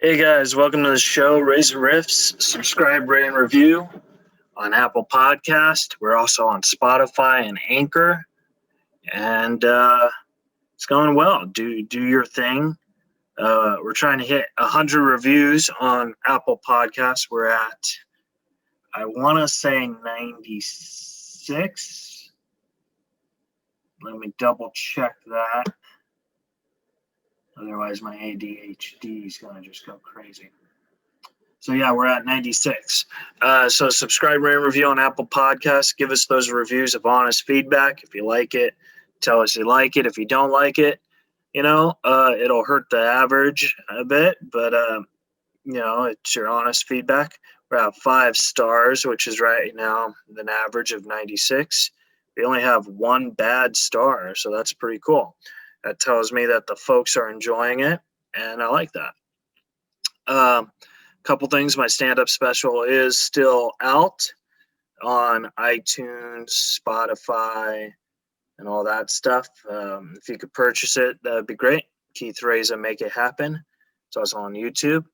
Hey guys, welcome to the show, Reza Riffs. Subscribe, rate, and review on Apple Podcast. We're also on Spotify and Anchor, and it's going well. Do your thing. We're trying to hit 100 reviews on Apple Podcasts. We're at, I want to say 96. Let me double check that. Otherwise, my ADHD is going to just go crazy. So yeah, we're at 96. So subscribe, rate, and review on Apple Podcasts. Give us those reviews of honest feedback. If you like it, tell us you like it. If you don't like it, it'll hurt the average a bit, but it's your honest feedback. We're at 5 stars, which is right now an average of 96. We only have one bad star, so that's pretty cool. That tells me that the folks are enjoying it, and I like that. Couple things. My stand-up special is still out on iTunes, Spotify, and all that stuff. If you could purchase it, that would be great. Keith Reza, Make It Happen. It's also on YouTube.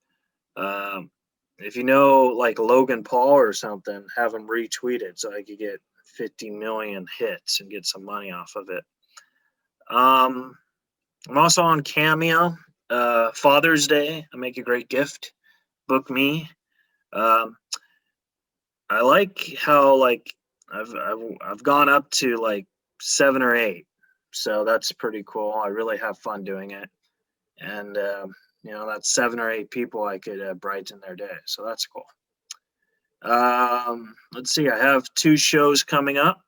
If you know, like Logan Paul or something, have him retweet it so I could get 50 million hits and get some money off of it. I'm also on Cameo. Father's Day, I make a great gift. Book me. I like how I've gone up to like 7 or 8, so that's pretty cool. I really have fun doing it, and that's 7 or 8 people I could brighten their day, so that's cool. Let's see. I have 2 shows coming up.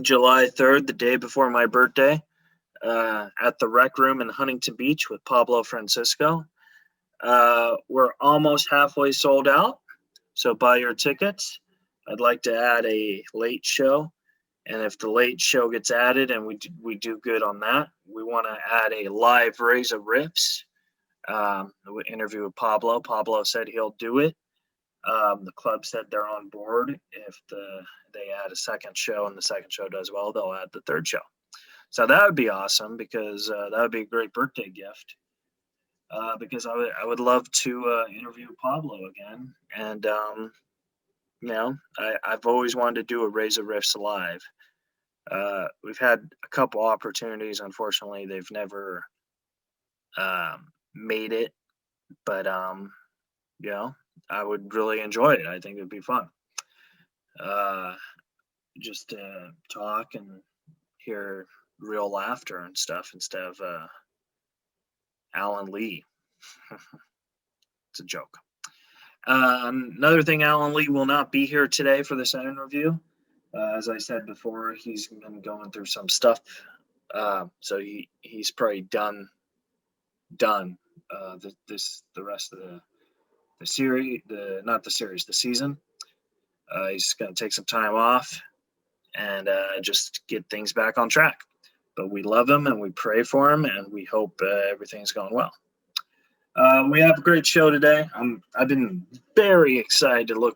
July 3rd, the day before my birthday, at the Rec Room in Huntington Beach with Pablo Francisco. We're almost halfway sold out, so buy your tickets. I'd like to add a late show, and if the late show gets added and we do good on that, we want to add a live Reza Riffs interview with Pablo. Pablo said he'll do it. The club said they're on board. If they add a second show and the second show does well, they'll add the third show. So that would be awesome because that would be a great birthday gift. Because I would love to interview Pablo again, and I've always wanted to do a Reza Riffs live. We've had a couple opportunities. Unfortunately, they've never made it, but I would really enjoy it. I think it'd be fun. Just to talk and hear real laughter and stuff instead of Alan Lee. It's a joke. Another thing, Alan Lee will not be here today for this interview. As I said before, he's been going through some stuff, so he's probably done. The rest of the series, the season. He's going to take some time off and just get things back on track. But we love him and we pray for him and we hope everything's going well. We have a great show today. I've been very excited to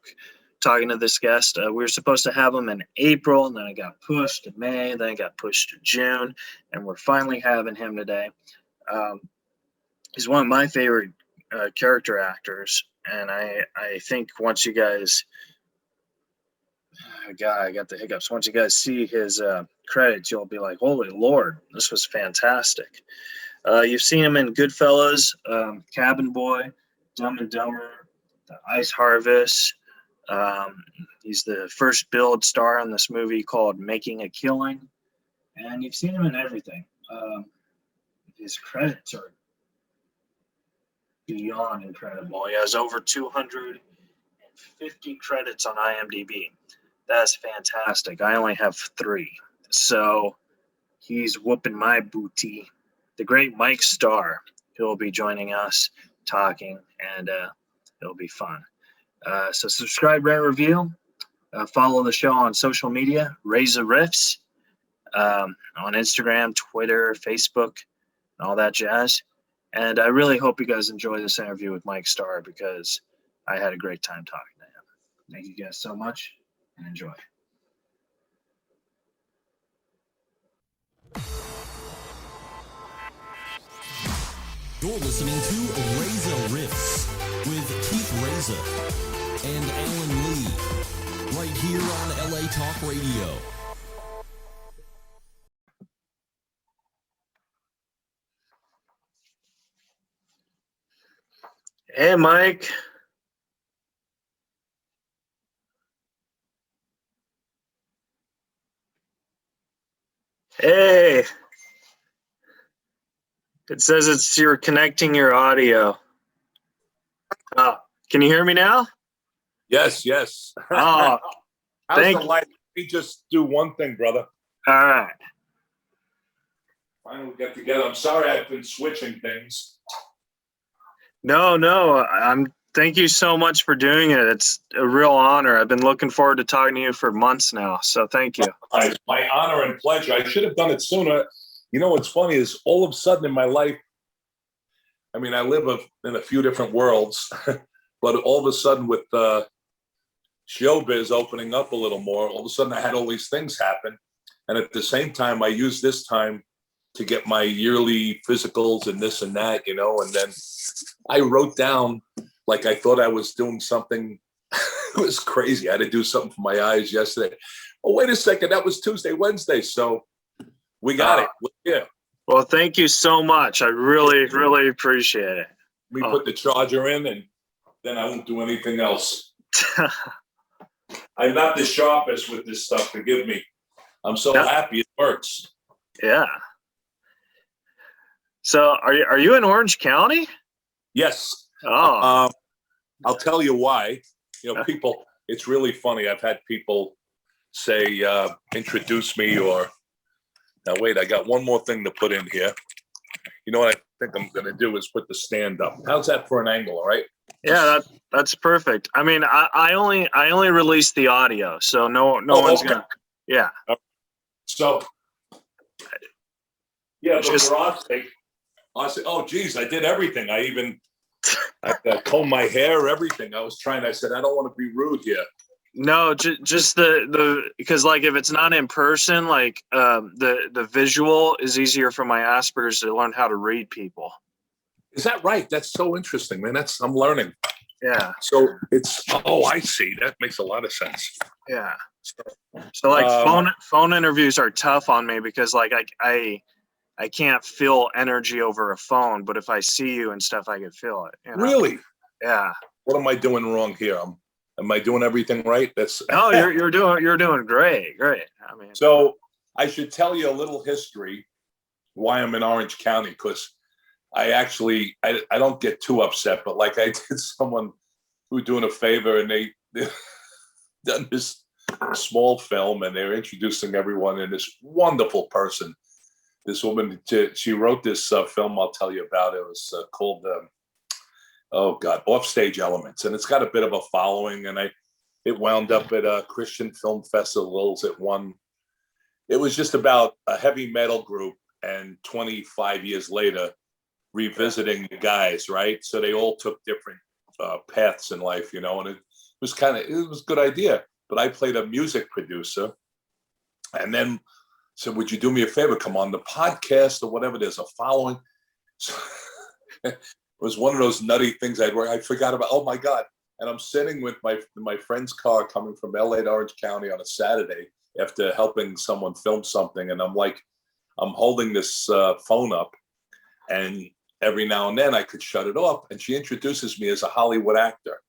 talking to this guest. We were supposed to have him in April, and then it got pushed to May, then it got pushed to June, and we're finally having him today. He's one of my favorite character actors, and I think once you guys, I got the hiccups. Once you guys see his credits, you'll be like, holy Lord, this was fantastic. You've seen him in Goodfellas, Cabin Boy, Dumb and Dumber, The Ice Harvest. He's the first billed star in this movie called Making a Killing. And you've seen him in everything. His credits are beyond incredible. He has over 250 credits on IMDb. That's fantastic. I only have 3. So he's whooping my booty. The great Mike Starr, who will be joining us talking, and it'll be fun. So subscribe, rate, review. Follow the show on social media, Reza Riffs, on Instagram, Twitter, Facebook, and all that jazz. And I really hope you guys enjoy this interview with Mike Starr because I had a great time talking to him. Thank you guys so much and enjoy. You're listening to Reza Riffs with Keith Reza and Alan Lee, right here on LA Talk Radio. Hey, Mike. Hey. It says you're connecting your audio. Oh, can you hear me now? Yes. Oh, How's the light? Let me just do one thing, brother. All right. Finally get together. I'm sorry I've been switching things. No. Thank you so much for doing it. It's a real honor. I've been looking forward to talking to you for months now. So thank you. My honor and pleasure. I should have done it sooner. You know what's funny is all of a sudden in my life, I mean, I live in a few different worlds, but all of a sudden with showbiz opening up a little more, all of a sudden I had all these things happen. And at the same time, I used this time to get my yearly physicals and this and that, you know, and then I wrote down, like I thought I was doing something. It was crazy. I had to do something for my eyes yesterday. Oh, wait a second. That was Tuesday, Wednesday. So we got it. Yeah. Well, thank you so much. I really, really appreciate it. We put the charger in and then I won't do anything else. I'm not the sharpest with this stuff, forgive me. I'm so happy it works. Yeah. So are you in Orange County? Yes. Oh. I'll tell you why. You know, people, it's really funny. I've had people say, introduce me or, now wait, I got one more thing to put in here. You know what I think I'm going to do is put the stand up. How's that for an angle, all right? Yeah, that's perfect. I mean, I only released the audio, so no one's okay. gonna. Yeah. So, yeah, but for our sake, I said, oh, geez, I did everything. I combed my hair, everything. I said, I don't want to be rude here. No, just the because like if it's not in person, like the visual is easier for my Asperger's to learn how to read people. Is that right? That's so interesting, man. I'm learning. Yeah. So I see. That makes a lot of sense. Yeah. So like phone interviews are tough on me because like I can't feel energy over a phone, but if I see you and stuff, I can feel it. You know? Really? Yeah. What am I doing wrong here? Am I doing everything right? No, you're doing great. I mean, so I should tell you a little history why I'm in Orange County, because I don't get too upset, but like I did someone who doing a favor and they done this small film and they're introducing everyone and this wonderful person. This woman, she wrote this film I'll tell you about. It was called, Offstage Elements. And it's got a bit of a following. And it wound up at Christian film festivals. It was just about a heavy metal group and 25 years later, revisiting the guys, right? So they all took different paths in life, you know, and it was a good idea. But I played a music producer and then said, would you do me a favor? Come on the podcast or whatever. There's a following. So it was one of those nutty things I forgot about. Oh my God. And I'm sitting with my friend's car coming from LA to Orange County on a Saturday after helping someone film something. And I'm holding this phone up and every now and then I could shut it off. And she introduces me as a Hollywood actor.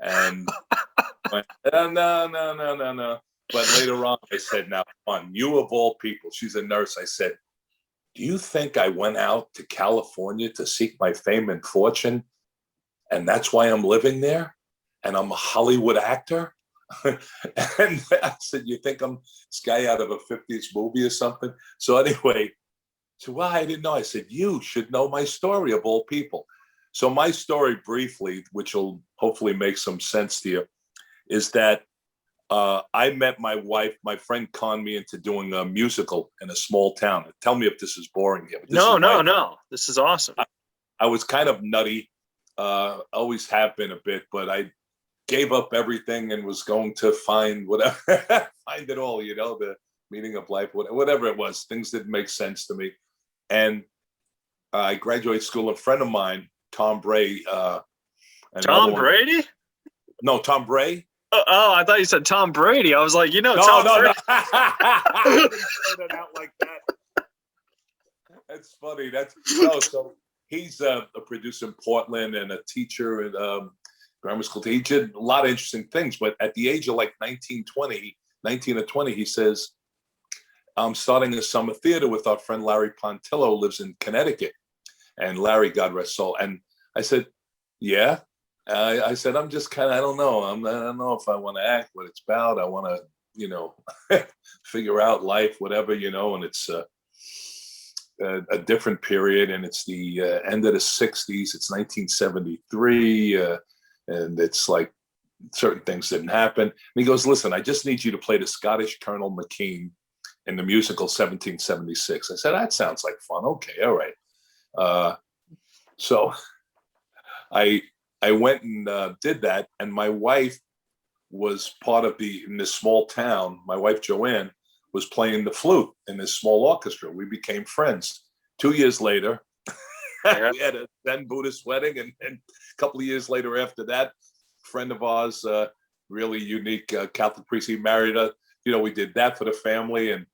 And I went, no. But later on, I said, now, come on, you of all people, she's a nurse. I said, do you think I went out to California to seek my fame and fortune? And that's why I'm living there? And I'm a Hollywood actor? And I said, you think I'm this guy out of a 50s movie or something? So anyway, well, I didn't know. I said, you should know my story of all people. So my story briefly, which will hopefully make some sense to you, is that I met my wife. My friend conned me into doing a musical in a small town. Tell me if this is boring here. No. This is awesome. I was kind of nutty, always have been a bit, but I gave up everything and was going to find whatever, find it all, you know, the meaning of life, whatever it was. Things didn't make sense to me. And I graduated school. A friend of mine, Tom Bray. Tom Brady? No, Tom Bray. Oh, I thought you said Tom Brady. I was like, no, Tom Brady. No. I didn't throw that out like that. That's funny. So he's a producer in Portland and a teacher at grammar school. He did a lot of interesting things, but at the age of like 19 or 20, he says, I'm starting a summer theater with our friend Larry Pontillo, lives in Connecticut. And Larry, God rest his soul. And I said, yeah. I said, I'm just kind of, I don't know. I don't know if I want to act, what it's about. I want to, figure out life, whatever, and it's a different period. And it's the end of the 60s. It's 1973. And it's like certain things didn't happen. And he goes, listen, I just need you to play the Scottish Colonel McKean in the musical 1776. I said, that sounds like fun. Okay, all right. So I went and did that, and my wife was part of in this small town. My wife Joanne was playing the flute in this small orchestra. We became friends. 2 years later, we had a Zen Buddhist wedding, and a couple of years later after that, a friend of ours, really unique Catholic priest, he married her. We did that for the family, and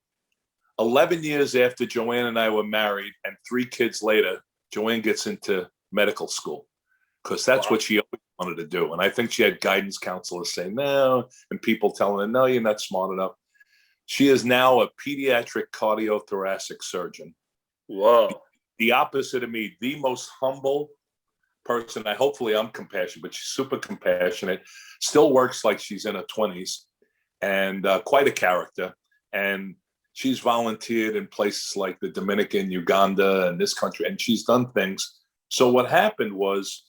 11 years after Joanne and I were married, and 3 kids later, Joanne gets into medical school. Because that's what she always wanted to do. And I think she had guidance counselors saying no, and people telling her, no, you're not smart enough. She is now a pediatric cardiothoracic surgeon. Whoa. The opposite of me, the most humble person. Hopefully I'm compassionate, but she's super compassionate, still works like she's in her 20s, and quite a character. And she's volunteered in places like the Dominican, Uganda, and this country, and she's done things. So what happened was,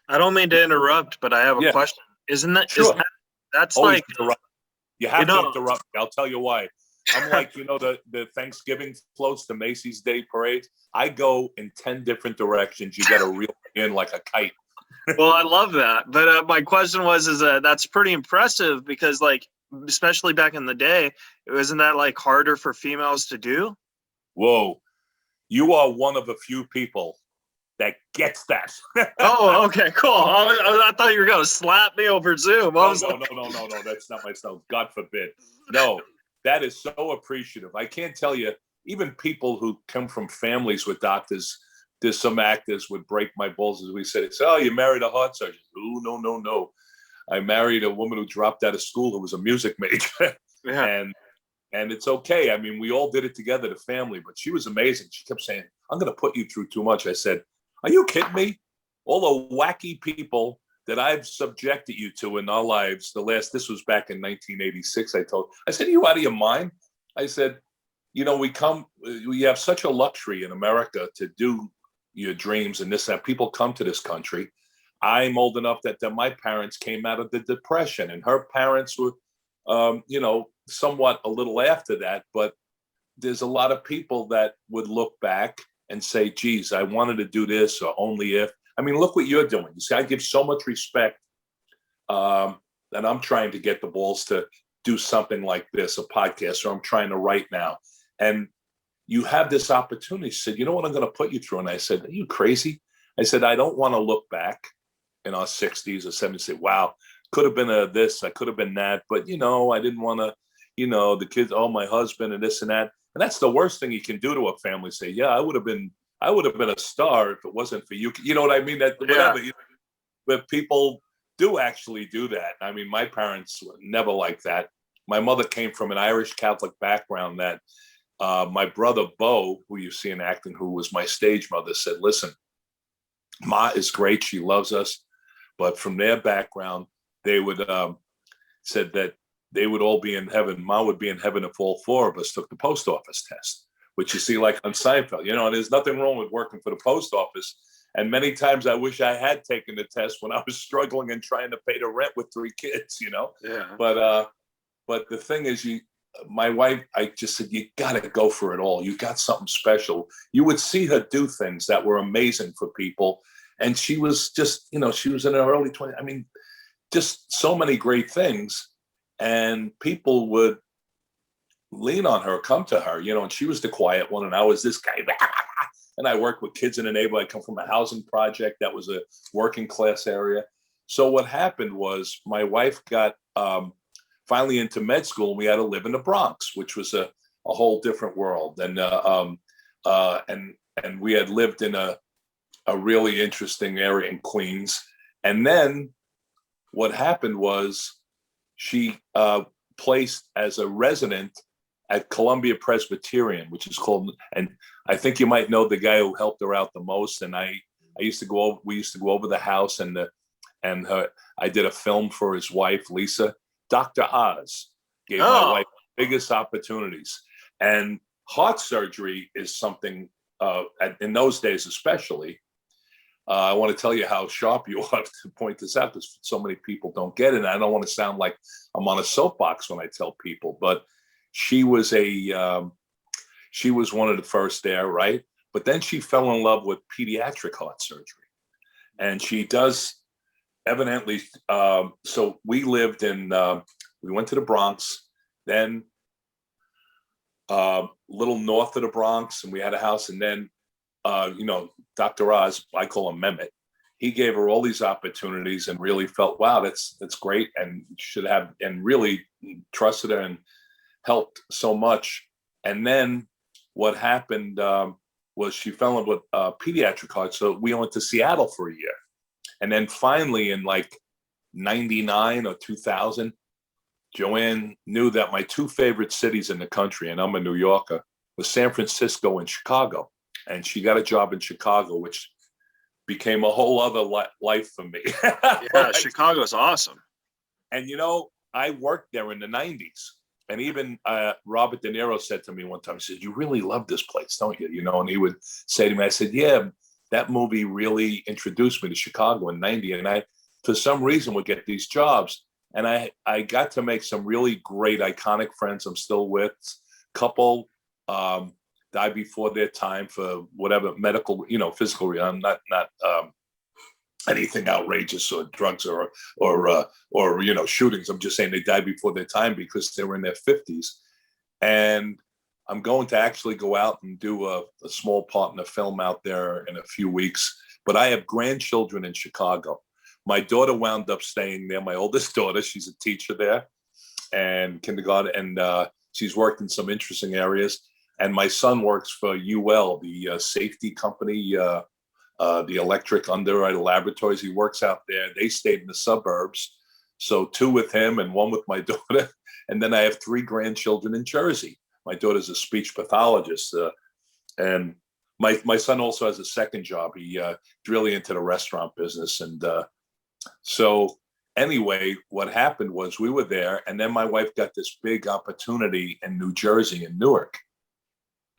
I don't mean to interrupt, but I have a question. Isn't that, sure. That's Always like, interrupt. You have to interrupt me. I'll tell you why. I'm like, the Thanksgiving floats, the Macy's Day Parade. I go in 10 different directions. You got to reel me in like a kite. Well, I love that. But my question was, that's pretty impressive because, like, especially back in the day, isn't that like harder for females to do? Whoa. You are one of a few people that gets that. Oh, okay, cool. I thought you were going to slap me over Zoom. No, that's not myself. God forbid. No, that is so appreciative. I can't tell you, even people who come from families with doctors, there's some actors would break my balls, as we said. It's, oh, you married a heart surgeon. Oh, no. I married a woman who dropped out of school who was a music major. Yeah. And it's okay. I mean, we all did it together, the family, but she was amazing. She kept saying, I'm going to put you through too much. I said, are you kidding me? All the wacky people that I've subjected you to in our lives, this was back in 1986, I said, are you out of your mind? I said, we have such a luxury in America to do your dreams and this, that. People come to this country. I'm old enough that my parents came out of the Depression, and her parents were, somewhat a little after that. But there's a lot of people that would look back and say, geez, I wanted to do this, or only if. I mean, look what you're doing. You see, I give so much respect, and I'm trying to get the balls to do something like this, a podcast, or I'm trying to write now. And you have this opportunity. She said, you know what I'm going to put you through? And I said, are you crazy? I said, I don't want to look back in our 60s or 70s and say, wow, could have been this, I could have been that. But, I didn't want to, the kids, my husband and this and that. And that's the worst thing you can do to a family. Say, yeah, I would have been a star if it wasn't for you. You know what I mean? That whatever. Yeah. But people do actually do that. I mean, my parents were never like that. My mother came from an Irish Catholic background that my brother, Bo, who you see in acting, who was my stage mother, said, listen, Ma is great. She loves us. But from their background, they would said that they would all be in heaven. Ma would be in heaven if all 4 of us took the post office test, which you see like on Seinfeld, and there's nothing wrong with working for the post office. And many times I wish I had taken the test when I was struggling and trying to pay the rent with 3 kids, Yeah. But the thing is, my wife, I just said, you got to go for it all. You got something special. You would see her do things that were amazing for people. And she was just, she was in her early 20s. I mean, just so many great things. And people would lean on her, come to her, and she was the quiet one. And I was this guy. And I worked with kids in the neighborhood. I come from a housing project that was a working class area. So what happened was my wife got finally into med school, and we had to live in the Bronx, which was a whole different world. And we had lived in a really interesting area in Queens. And then what happened was she placed as a resident at Columbia Presbyterian, which is called, and I think you might know the guy who helped her out the most. And we used to go over the house, and I did a film for his wife, Lisa. Dr. Oz gave my wife the biggest opportunities. And heart surgery is something, in those days especially, I want to tell you how sharp you are to point this out, because so many people don't get it. And I don't want to sound like I'm on a soapbox when I tell people, but she was one of the first there, right? But then she fell in love with pediatric heart surgery, and she does evidently. So we lived in, we went to the Bronx, then a little north of the Bronx, and we had a house. And then, Dr. Oz, I call him Mehmet, he gave her all these opportunities and really felt, wow, that's great, and should have, and really trusted her and helped so much. And then what happened was she fell in love with pediatric heart. So we went to Seattle for a year. And then finally in like 99 or 2000, Joanne knew that my two favorite cities in the country, and I'm a New Yorker, was San Francisco and Chicago. And she got a job in Chicago, which became a whole other life for me. Yeah, Chicago's awesome. And, I worked there in the 90s. And even Robert De Niro said to me one time, he said, "You really love this place, don't you?" And he would say to me, I said, "Yeah, that movie really introduced me to Chicago in 90. And I, for some reason, would get these jobs. And I got to make some really great, iconic friends I'm still with. Couple died before their time for whatever medical, physical, not anything outrageous or drugs or shootings. I'm just saying they died before their time because they were in their 50s. And I'm going to actually go out and do a small part in a film out there in a few weeks. But I have grandchildren in Chicago. My daughter wound up staying there. My oldest daughter, she's a teacher there and kindergarten, and she's worked in some interesting areas. And my son works for UL, the safety company, the electric underwriter laboratories. He works out there. They stayed in the suburbs. So 2 with him and 1 with my daughter. And then I have 3 grandchildren in Jersey. My daughter's a speech pathologist. And my son also has a second job. He's really into the restaurant business. And so anyway, what happened was we were there, and then my wife got this big opportunity in New Jersey, in Newark.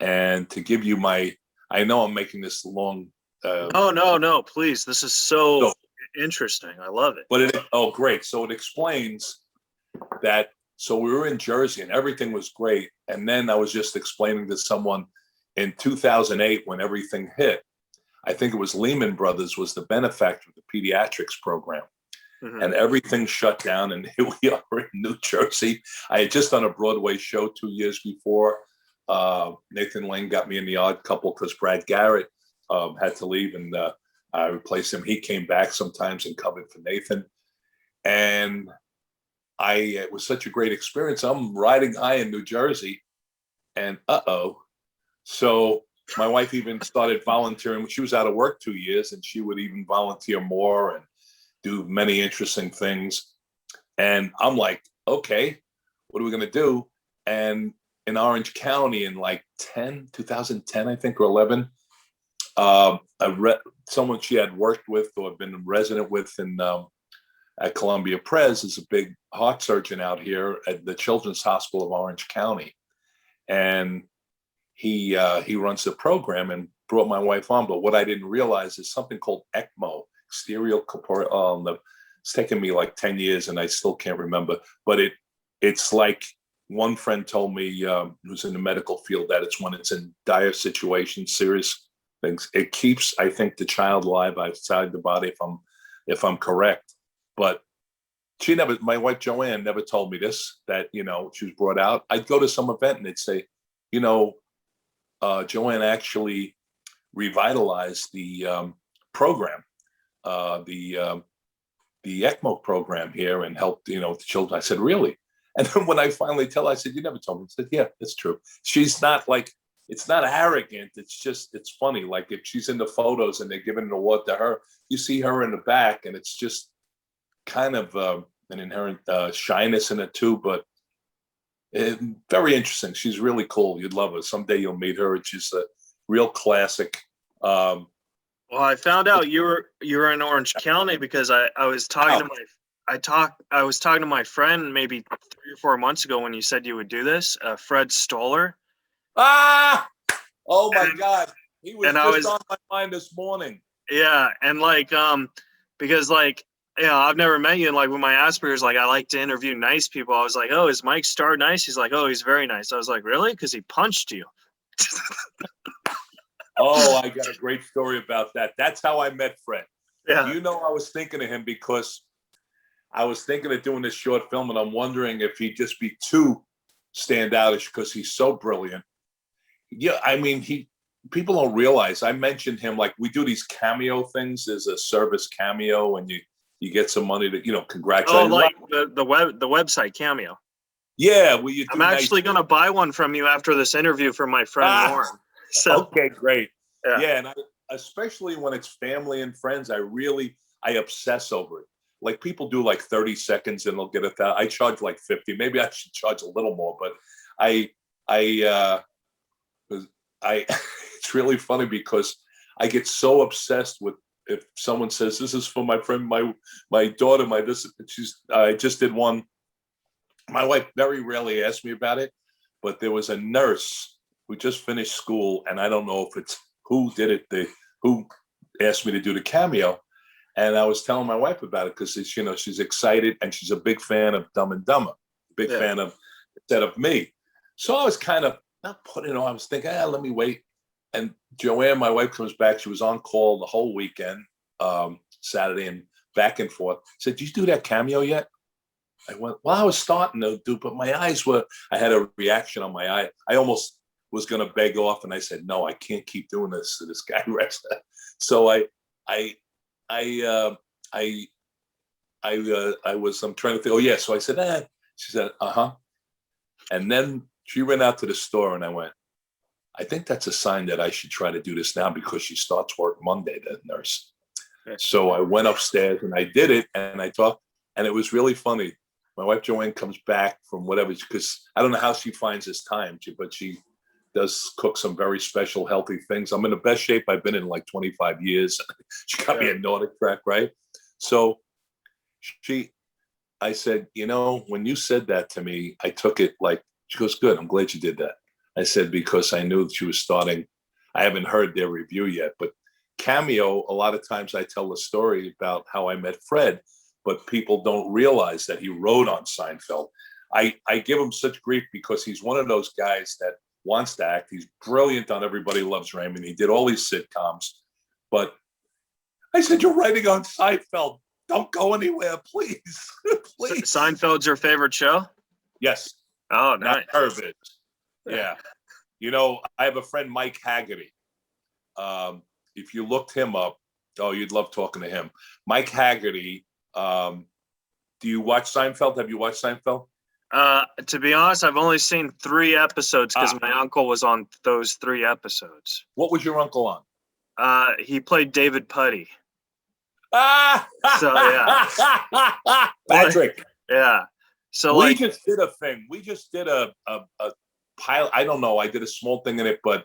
And to give you I know I'm making this long. No, please. This is so interesting. I love it. But great. So it explains that. So we were in Jersey and everything was great. And then I was just explaining to someone in 2008 when everything hit, I think it was Lehman Brothers was the benefactor of the pediatrics program. Mm-hmm. And everything shut down. And here we are in New Jersey. I had just done a Broadway show 2 years before. Nathan Lane got me in The Odd Couple because Brad Garrett had to leave, and I replaced him. He came back sometimes and covered for Nathan. And it was such a great experience. I'm riding high in New Jersey, and so my wife even started volunteering. She was out of work 2 years, and she would even volunteer more and do many interesting things. And I'm like, okay, what are we going to do? And in Orange County in like 2010, I think, or 11, someone she had worked with or been a resident with at Columbia Pres is a big heart surgeon out here at the Children's Hospital of Orange County. And he runs the program and brought my wife on. But what I didn't realize is something called ECMO, exterior corporeal. It's taken me like 10 years and I still can't remember. But it's like, one friend told me, who's in the medical field, that it's when it's in dire situations, serious things, it keeps, I think, the child alive outside the body, if I'm correct. But my wife Joanne never told me this, that, she was brought out. I'd go to some event and they'd say, Joanne actually revitalized the program, the ECMO program here, and helped, the children. I said, really? And then when I finally tell her, I said, you never told me. I said, yeah, that's true. She's not like, it's not arrogant. It's just, it's funny. Like if she's in the photos and they're giving an award to her, you see her in the back, and it's just kind of an inherent shyness in it too, but very interesting. She's really cool. You'd love her. Someday you'll meet her. She's a real classic. Well, I found out you were in Orange County because I was talking to my friend maybe 3 or 4 months ago when you said you would do this. Fred Stoller. Oh my God, he was on my mind this morning. Yeah, and because I've never met you, and like with my Asperger's, like I like to interview nice people. I was like, oh, is Mike Starr nice? He's like, oh, he's very nice. I was like, really? Because he punched you. Oh, I got a great story about that. That's how I met Fred. Yeah. I was thinking of him because I was thinking of doing this short film, and I'm wondering if he'd just be too standoutish because he's so brilliant. Yeah, I mean, people don't realize, I mentioned him, like we do these cameo things. There's a service cameo, and you get some money to, congratulate. Oh, like the website Cameo. Yeah, I'm actually going to buy one from you after this interview from my friend Warren. So, okay, great. Yeah, and especially when it's family and friends, I obsess over it. Like people do like 30 seconds and they'll get $1,000. I charge like 50. Maybe I should charge a little more, but it's really funny because I get so obsessed with, if someone says, this is for my friend, my daughter, I just did one. My wife very rarely asks me about it, but there was a nurse who just finished school, and I don't know if it's who did it, who asked me to do the cameo. And I was telling my wife about it because she's excited, and she's a big fan of Dumb and Dumber, big fan of instead of me. So I was kind of not putting it on. I was thinking, let me wait. And Joanne, my wife, comes back. She was on call the whole weekend, Saturday, and back and forth. Said, did you do that cameo yet? I went, well, I was starting to do, but my eyes I had a reaction on my eye. I almost was going to beg off, and I said, no, I can't keep doing this to this guy, Reza. So I'm trying to think, oh yeah. So I said, she said, uh-huh. And then she ran out to the store, and I went, I think that's a sign that I should try to do this now because she starts work Monday, that nurse. So I went upstairs and I did it, and I talked, and it was really funny. My wife Joanne comes back from whatever, because I don't know how she finds this time, but she does cook some very special, healthy things. I'm in the best shape I've been in like 25 years. She got me a Nordic track, right? So I said, when you said that to me, I took it like, she goes, good, I'm glad you did that. I said, because I knew that she was starting. I haven't heard their review yet, but Cameo, a lot of times I tell the story about how I met Fred, but people don't realize that he wrote on Seinfeld. I give him such grief because he's one of those guys that wants to act. He's brilliant on Everybody Loves Raymond. He did all these sitcoms, but I said, you're writing on Seinfeld. Don't go anywhere, please. Please. Seinfeld's your favorite show? Yes. Oh, nice. Not Hervid. Yeah. I have a friend, Mike Haggerty. If you looked him up, you'd love talking to him. Mike Haggerty. Do you watch Seinfeld? Have you watched Seinfeld? To be honest, I've only seen 3 episodes because my uncle was on those 3 episodes. What was your uncle on? He played David Putty. So yeah. Patrick. Yeah. So we just did a thing. We just did a pilot. I don't know. I did a small thing in it, but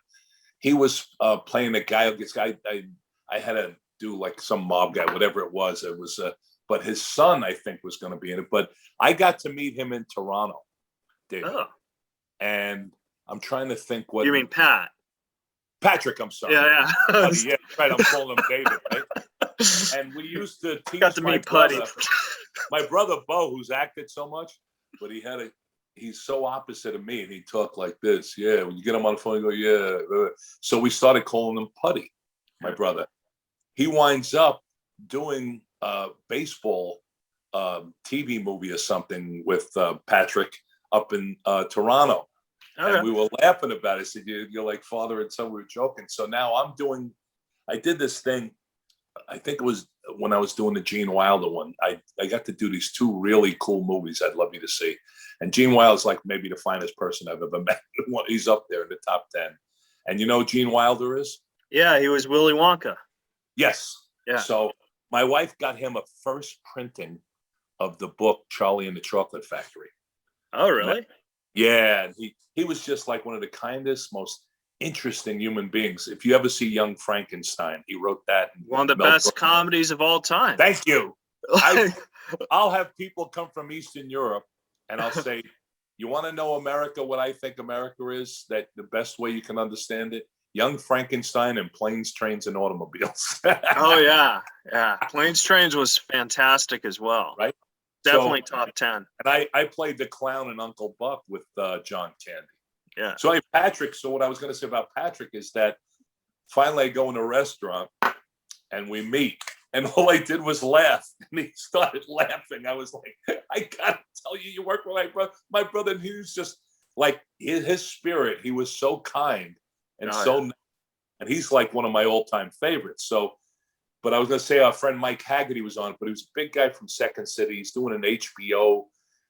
he was playing a guy. I had to do like some mob guy, whatever it was. It was, but his son, I think, was going to be in it. But I got to meet him in Toronto, David. Oh. And I'm trying to think what. You mean Pat? Patrick, I'm sorry. Yeah. Yeah, right. I'm calling him David, right? And we used to tease got to meet Putty. My brother Bo, who's acted so much, but he's so opposite of me, and he talked like this. Yeah, when you get him on the phone, you go, yeah. So we started calling him Putty, my brother. He winds up doing a baseball TV movie or something with Patrick up in Toronto. Okay. And we were laughing about it. I said, you're like father and son. We were joking. So now I did this thing. I think it was when I was doing the Gene Wilder one. I got to do these two really cool movies I'd love you to see. And Gene Wilder's like maybe the finest person I've ever met. He's up there in the top 10. And you know who Gene Wilder is? Yeah, he was Willy Wonka. Yes. Yeah. So my wife got him a first printing of the book Charlie and the Chocolate Factory. Oh, really? Yeah. And he was just like one of the kindest, most interesting human beings. If you ever see Young Frankenstein, he wrote that. One of the best comedies of all time. Thank you. I'll have people come from Eastern Europe and I'll say, you want to know America, what I think America is, that the best way you can understand it? Young Frankenstein and Planes, Trains, and Automobiles. Oh, yeah. Yeah. Planes, Trains was fantastic as well. Right? Definitely top 10. And I played the clown in Uncle Buck with John Candy. Yeah. So Patrick, so what I was going to say about Patrick is that finally I go in a restaurant and we meet. And all I did was laugh. And he started laughing. I was like, I got to tell you, you work with my brother. And he was just like, his spirit, he was so kind and and he's like one of my all-time favorites. So, but I was going to say our friend Mike Haggerty was on, but he was a big guy from Second City. He's doing an HBO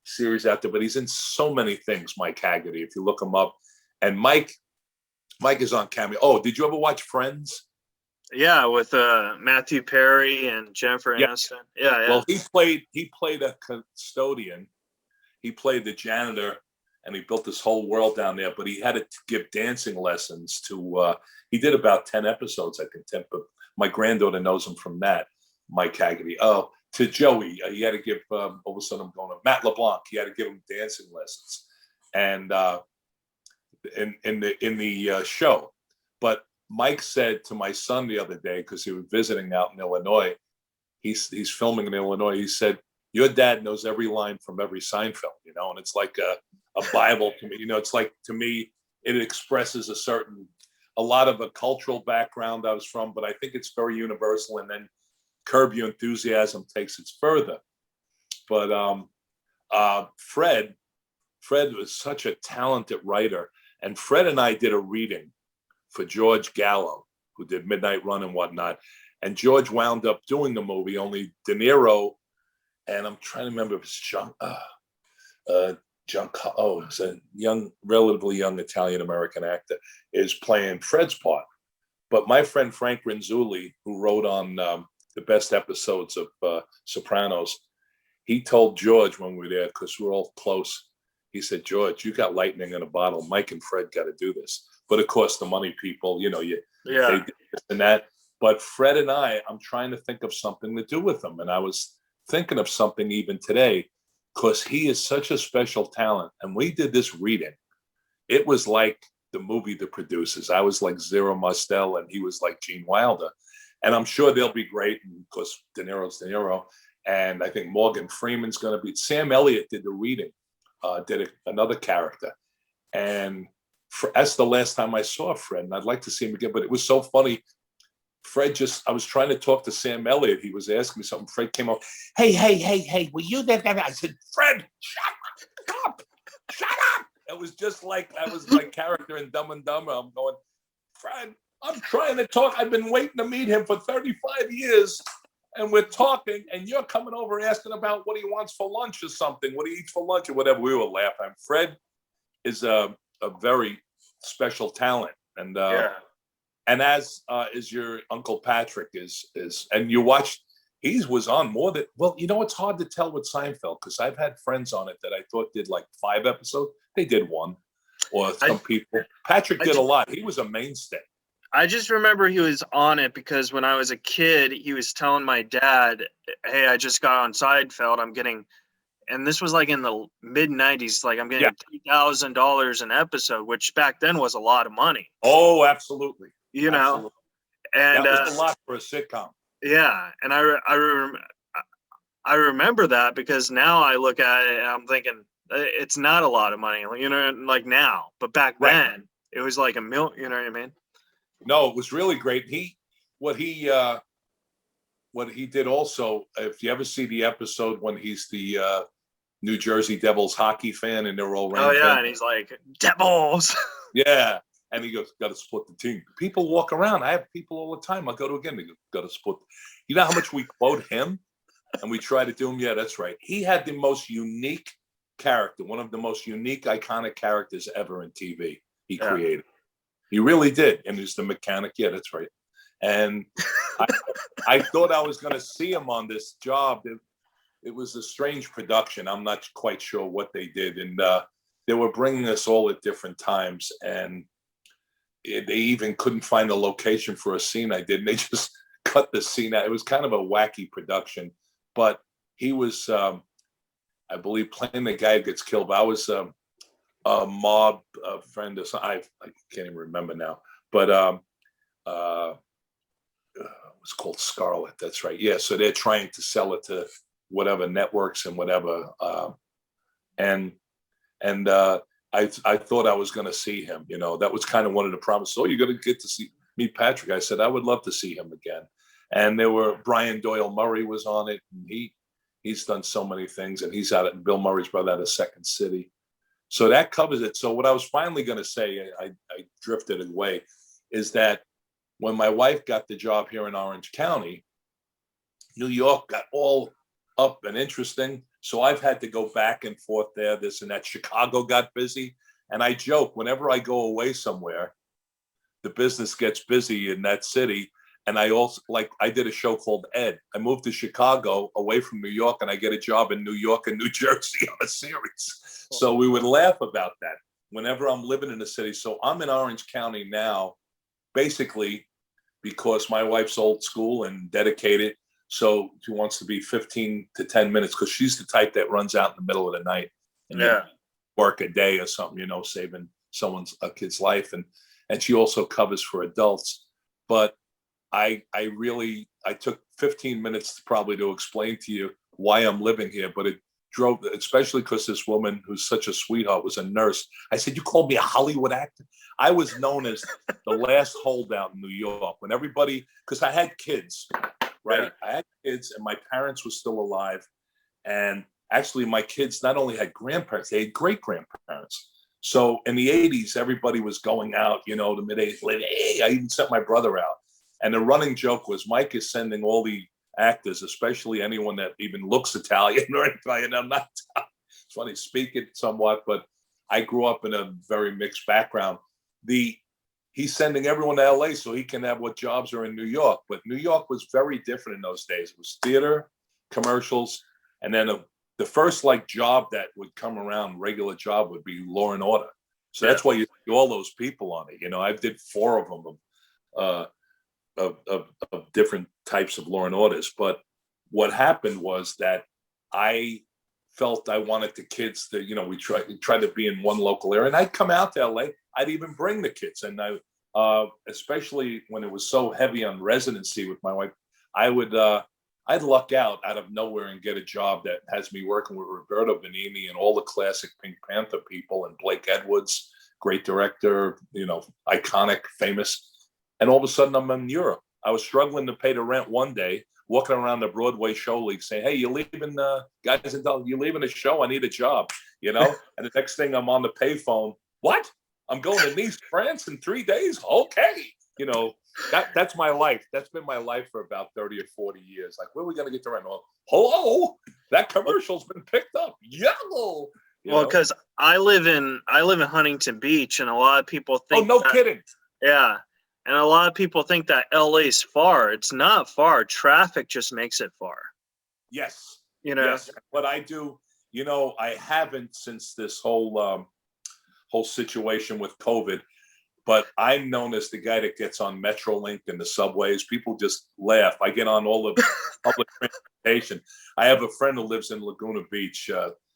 series out there, but he's in so many things, Mike Haggerty, if you look him up. And Mike is on Cameo. Oh, did you ever watch Friends? Yeah, with Matthew Perry and Jennifer Aniston. Yeah. Well, he played a custodian. He played the janitor, and he built this whole world down there. But he had to give dancing lessons to. He did about 10 episodes, I think. 10. But my granddaughter knows him from that. Mike Haggerty. Oh, to Joey, he had to give. All of a sudden, I'm going to Matt LeBlanc. He had to give him dancing lessons, and in the show, but. Mike said to my son the other day, because he was visiting out in Illinois, he's filming in Illinois. He said, your dad knows every line from every Seinfeld, and it's like a Bible to me. It's like, to me, it expresses a lot of a cultural background I was from, but I think it's very universal. And then Curb Your Enthusiasm takes it further. But Fred was such a talented writer. And Fred and I did a reading for George Gallo, who did Midnight Run and whatnot. And George wound up doing the movie, only De Niro, and I'm trying to remember if it's it's a relatively young Italian-American actor, is playing Fred's part. But my friend Frank Renzulli, who wrote on the best episodes of Sopranos, he told George when we were there, because we're all close, he said, George, you got lightning in a bottle. Mike and Fred got to do this. But of course, the money people, they did this and that. But Fred and I'm trying to think of something to do with him. And I was thinking of something even today, because he is such a special talent. And we did this reading. It was like the movie The Producers. I was like Zero Mostel, and he was like Gene Wilder. And I'm sure they'll be great, because De Niro's De Niro. And I think Morgan Freeman's going to be. Sam Elliott did the reading, another character. And that's the last time I saw Fred, and I'd like to see him again. But it was so funny. Fred I was trying to talk to Sam Elliott. He was asking me something. Fred came up, hey, were you there? I said, Fred, shut up. It was just like, that was my character in Dumb and Dumber. I'm going, Fred, I'm trying to talk. I've been waiting to meet him for 35 years, and we're talking, and you're coming over asking about what he wants for lunch or something, what he eats for lunch or whatever. We were laughing. Fred is a very special talent, and as is your Uncle Patrick is, and you watched. He was on more than it's hard to tell with Seinfeld, because I've had friends on it that I thought did like 5 episodes. They did 1, or some people. Patrick did a lot. He was a mainstay. I just remember he was on it because when I was a kid, he was telling my dad, "Hey, I just got on Seinfeld. I'm getting." And this was like in the mid 90s, like I'm getting $3,000 an episode, which back then was a lot of money. Oh, absolutely. Know, and that was a lot for a sitcom. Yeah. And I remember that, because now I look at it and I'm thinking it's not a lot of money, like now, but back then it was like $1 million, you know what I mean? No, it was really great. What he did also, if you ever see the episode when he's the New Jersey Devils hockey fan, and they're all Rain Oh yeah, fans. and he's like, Devils. Yeah. And he goes, got to split the team. People walk around. I have people all the time. I go to again. They go, got to split. You know how much we quote him, and we try to do him. Yeah, that's right. He had the most unique character, one of the most unique, iconic characters ever in TV. He created. He really did. And he's the mechanic. Yeah, that's right. And I thought I was going to see him on this job. It was a strange production. I'm not quite sure what they did, and they were bringing us all at different times, and they even couldn't find a location for a scene I did, and they just cut the scene out. It was kind of a wacky production, but he was, I believe, playing the guy who gets killed. But I was a mob friend of, I can't even remember now, but it was called Scarlet. That's right. Yeah, so they're trying to sell it to whatever networks and whatever, and I thought I was going to see him. You know, that was kind of one of the promises. Oh, you're going to get to meet Patrick. I said I would love to see him again. And there were Brian Doyle Murray was on it, and he's done so many things, and he's out at Bill Murray's brother out of Second City. So that covers it. So what I was finally going to say, I drifted away, is that when my wife got the job here in Orange County, New York got all up and interesting. So I've had to go back and forth there, this and that. Chicago got busy. And I joke, whenever I go away somewhere, the business gets busy in that city. And I also, like, I did a show called Ed. I moved to Chicago away from New York, and I get a job in New York and New Jersey on a series. So we would laugh about that whenever I'm living in a city. So I'm in Orange County now, basically because my wife's old school and dedicated. So she wants to be 15 to 10 minutes because she's the type that runs out in the middle of the night and work a day or something, you know, saving a kid's life. And she also covers for adults. But I took 15 minutes probably to explain to you why I'm living here, but it drove, especially because this woman who's such a sweetheart was a nurse. I said, you called me a Hollywood actor? I was known as the last holdout in New York when everybody, because I had kids. Right. I had kids and my parents were still alive. And actually my kids not only had grandparents, they had great grandparents. So in the 80s, everybody was going out, you know, the mid-80s, late. Hey, I even sent my brother out. And the running joke was Mike is sending all the actors, especially anyone that even looks Italian or anything. And I'm not, it's funny, speaking somewhat, but I grew up in a very mixed background. He's sending everyone to LA so he can have what jobs are in New York. But New York was very different in those days. It was theater, commercials, and then the first like job that would come around, regular job, would be Law and Order. So that's why you see all those people on it. You know, I did 4 of them of different types of Law and Orders. But what happened was that I felt I wanted the kids to, you know, we tried to be in one local area, and I'd come out to LA. I'd even bring the kids, and I, especially when it was so heavy on residency with my wife, I'd luck out of nowhere and get a job that has me working with Roberto Benigni and all the classic Pink Panther people, and Blake Edwards, great director, you know, iconic, famous. And all of a sudden I'm in Europe. I was struggling to pay the rent one day, walking around the Broadway show league saying, hey, you leaving, guys, you leaving the show? I need a job, you know? And the next thing I'm on the payphone, what? I'm going to Nice, France in 3 days? Okay. You know, that's my life. That's been my life for about 30 or 40 years. Like, where are we going to get the rent? Well, hello, that commercial's been picked up. Yellow. Well, because I live in Huntington Beach, and a lot of people think. Oh, no kidding. Yeah. And a lot of people think that LA's far. It's not far. Traffic just makes it far. Yes. You know. Yes. But I do, you know, I haven't since this whole situation with COVID, but I'm known as the guy that gets on Metrolink and the subways. People just laugh. I get on all the public transportation. I have a friend who lives in Laguna Beach,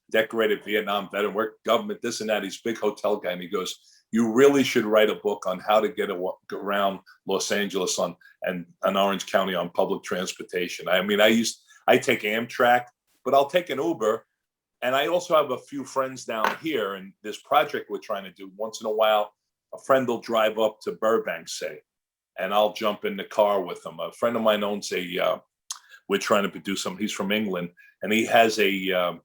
decorated Vietnam veteran, work government, this and that. He's a big hotel guy. And he goes, you really should write a book on how to get around Los Angeles and Orange County on public transportation. I mean, I take Amtrak, but I'll take an Uber. And I also have a few friends down here, and this project we're trying to do, once in a while, a friend will drive up to Burbank, say, and I'll jump in the car with him. A friend of mine owns we're trying to do something. He's from England, and he has a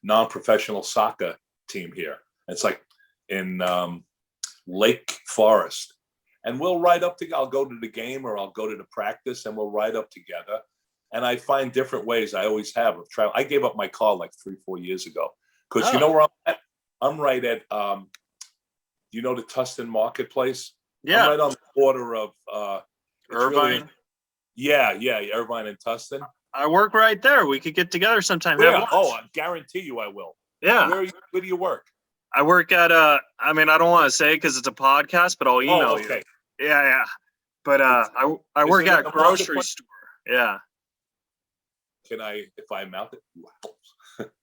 non-professional soccer team here. It's like in Lake Forest. And we'll ride up together. I'll go to the game or I'll go to the practice and we'll ride up together. And I find different ways, I always have, of travel. I gave up my car like 3-4 years ago. Because you know where I'm at? I'm right at, you know the Tustin Marketplace? Yeah. I'm right on the border of Irvine. Really, Irvine and Tustin. I work right there. We could get together sometime. Yeah. Oh, I guarantee you I will. Yeah. Where do you work? I work at I mean, I don't want to say because it's a podcast, but I'll email you. Yeah. But I work at a grocery store. Yeah. Can I, if I mouth it?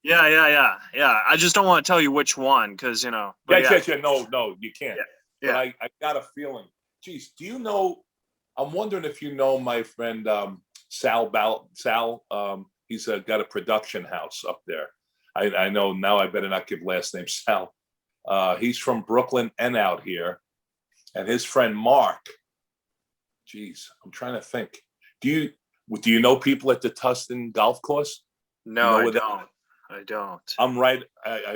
Yeah. I just don't want to tell you which one because, you know. Yeah. No, you can't. Yeah. But I got a feeling. Geez, do you know, I'm wondering if you know my friend Sal. He's got a production house up there. I know now I better not give last name Sal. He's from Brooklyn and out here. And his friend Mark. Geez, I'm trying to think. Do you know people at the Tustin golf course? No, you know I don't. I'm right.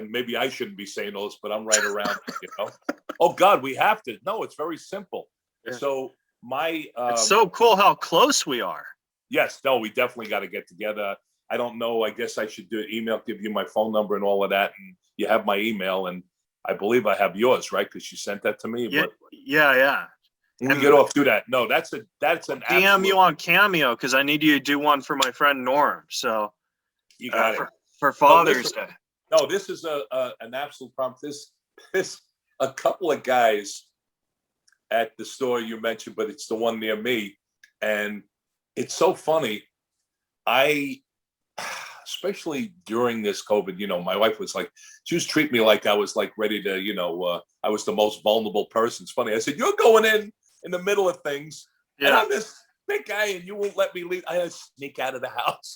Maybe I shouldn't be saying all this, but I'm right around. Oh God, we have to. No, it's very simple. Yeah. So it's so cool how close we are. Yes. No, we definitely got to get together. I don't know. I guess I should do an email, give you my phone number and all of that, and you have my email, and I believe I have yours, right? Because you sent that to me. Yeah. But yeah. When we get off, do that. No, that's an DM you on Cameo because I need you to do one for my friend Norm. So you got it for Father's Day. No, this is an absolute problem. This a couple of guys at the store you mentioned, but it's the one near me, and it's so funny. Especially during this COVID, my wife was like, she was treating me like I was like ready to, I was the most vulnerable person. It's funny. I said, you're going in the middle of things. Yeah. And I'm this big guy and you won't let me leave. I had to sneak out of the house.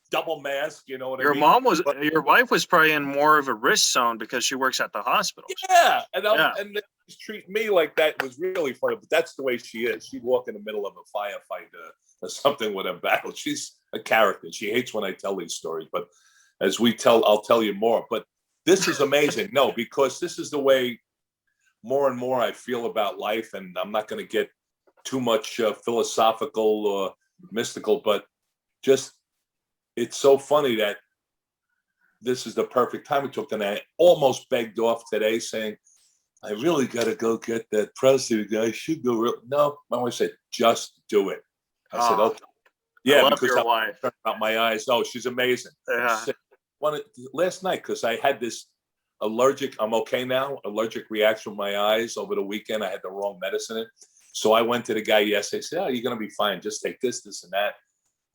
Double mask, you know what I mean? Your wife was probably in more of a risk zone because she works at the hospital. Yeah. And they just treat me like that. Was really funny, but that's the way she is. She'd walk in the middle of a firefight or something with a battle. She's a character. She hates when I tell these stories, but as I'll tell you more. But this is amazing. No, because this is the way more and more I feel about life, and I'm not going to get too much philosophical or mystical, but just it's so funny that this is the perfect time we took, and I almost begged off today saying, I really got to go get that prostate. I should go. No, my wife said, just do it. I said, okay. Yeah, because your wife. About my eyes. Oh, she's amazing. Yeah. Last night, because I had this allergic reaction with my eyes over the weekend. I had the wrong medicine in. So I went to the guy yesterday. I said, oh, you're going to be fine. Just take this, and that.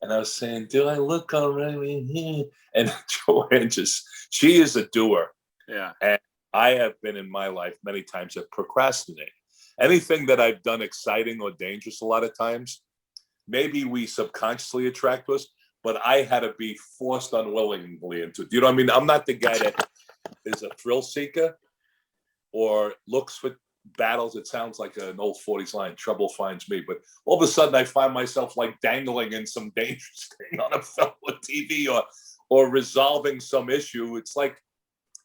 And I was saying, do I look all right? And Joanne she is a doer. Yeah. And I have been in my life many times at procrastinating. Anything that I've done exciting or dangerous a lot of times, maybe we subconsciously attract us, but I had to be forced unwillingly into it. You know what I mean? I'm not the guy that is a thrill seeker or looks for battles. It sounds like an old 40s line, trouble finds me. But all of a sudden I find myself like dangling in some dangerous thing on a film or TV or resolving some issue. It's like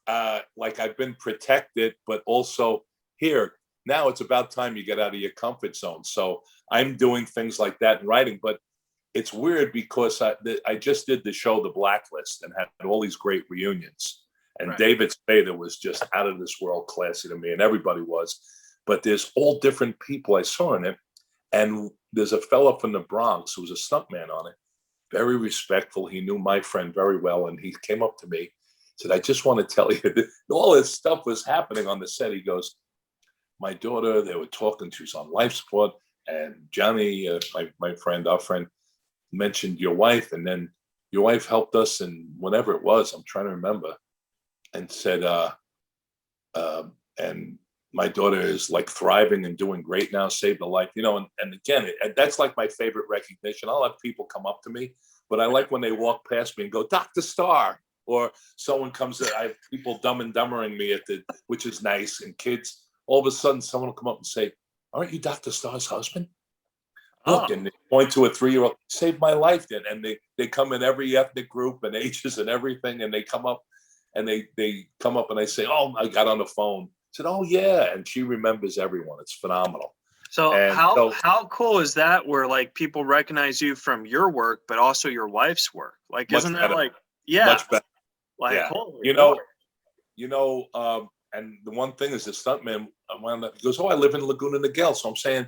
I've been protected, but also here, now it's about time you get out of your comfort zone. So I'm doing things like that in writing, but it's weird because I just did the show, The Blacklist, and had all these great reunions. And right. David Spader was just out of this world classy to me, and everybody was. But there's all different people I saw in it. And there's a fellow from the Bronx who was a stuntman on it, very respectful. He knew my friend very well, and he came up to me, said, I just want to tell you that all this stuff was happening on the set. He goes, my daughter, they were talking, she was on life support, and Johnny, our friend, mentioned your wife, and then your wife helped us, and whenever it was, I'm trying to remember, and said, and my daughter is like thriving and doing great now, saved a life, and again, that's like my favorite recognition. I'll have people come up to me, but I like when they walk past me and go, Dr. Starr, or someone comes, I have people Dumb and Dumbering me which is nice, and kids, all of a sudden someone will come up and say, aren't you Dr. Starr's husband? Look, and they point to a 3-year-old, saved my life then. And they come in every ethnic group and ages and everything, and they come up. and they come up and I say, "Oh, I got on the phone." I said, "Oh yeah," and she remembers everyone. It's phenomenal. So And how cool is that? Where like people recognize you from your work, but also your wife's work. Like, much isn't that better, like much better. like Yeah, holy you Lord. know, and the one thing is the stuntman wound up, he goes, "Oh, I live in Laguna Niguel." So I'm saying,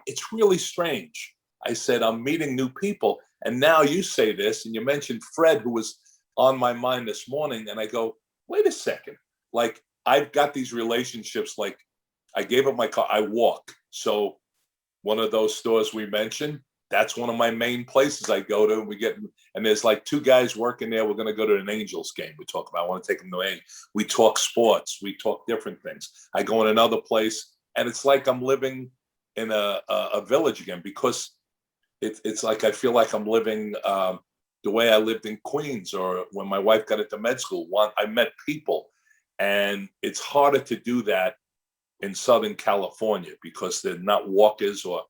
it's really strange. I said, I'm meeting new people. And now you say this, and you mentioned Fred, who was on my mind this morning. And I go, wait a second. Like, I've got these relationships. Like, I gave up my car. I walk. So one of those stores we mentioned, that's one of my main places I go to. And there's like two guys working there. We're going to go to an Angels game. We talk about, I want to take them to we talk sports. We talk different things. I go in another place, and it's like I'm living in a village again, because it's like I feel like I'm living the way I lived in Queens, or when my wife got into med school. I met people, and it's harder to do that in Southern California because they're not walkers, or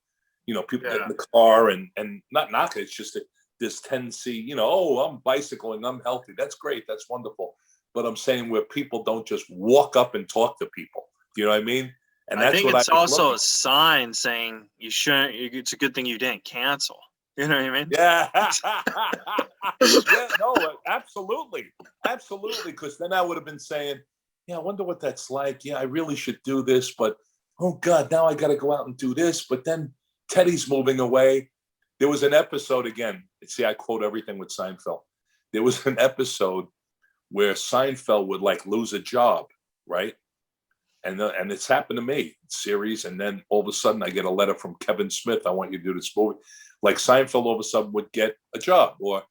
people get in the car and not knock it. It's just this tendency, oh, I'm bicycling, I'm healthy. That's great, that's wonderful. But I'm saying where people don't just walk up and talk to people. You know what I mean? And I that's think what it's also a sign saying you shouldn't. It's a good thing you didn't cancel. You know what I mean? Yeah. Yeah, no, absolutely. Because then I would have been saying, yeah, I wonder what that's like. Yeah, I really should do this, but oh God, now I got to go out and do this. But then Teddy's moving away. There was an episode again. See, I quote everything with Seinfeld. There was an episode where Seinfeld would like lose a job, right? And it's happened to me, series. And then all of a sudden I get a letter from Kevin Smith. I want you to do this movie. Like Seinfeld all of a sudden would get a job, or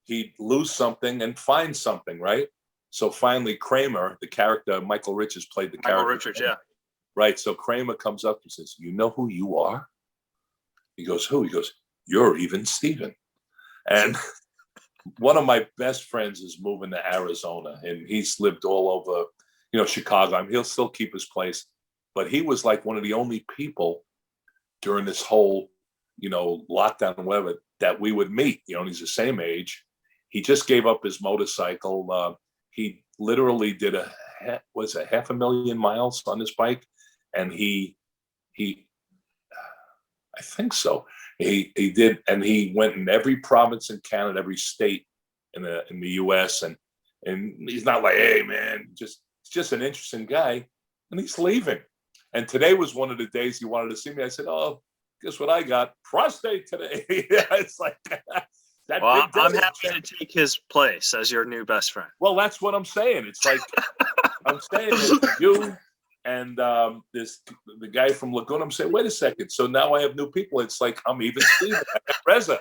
he'd lose something and find something, right? So finally Kramer, the character, Michael Richards played the character. Michael Richards, yeah. Right. So Kramer comes up and says, "You know who you are?" He goes, "Who?" He goes, "You're Even Steven." And one of my best friends is moving to Arizona, and he's lived all over, Chicago. I mean, he'll still keep his place, but he was like one of the only people during this whole, lockdown and whatever, that we would meet. And he's the same age. He just gave up his motorcycle. He literally did half 500,000 miles on his bike, and he, I think so. He did, and he went in every province in Canada, every state in the U.S. and he's not like, hey man, he's just an interesting guy, and he's leaving. And today was one of the days he wanted to see me. I said, "Oh, guess what I got? Prostate today." Yeah, it's like that. Well, I'm happy to take his place as your new best friend. Well, that's what I'm saying. It's like I'm saying it's you and the guy from Laguna. I'm saying, wait a second. So now I have new people. It's like I'm Even Steven. I got Reza,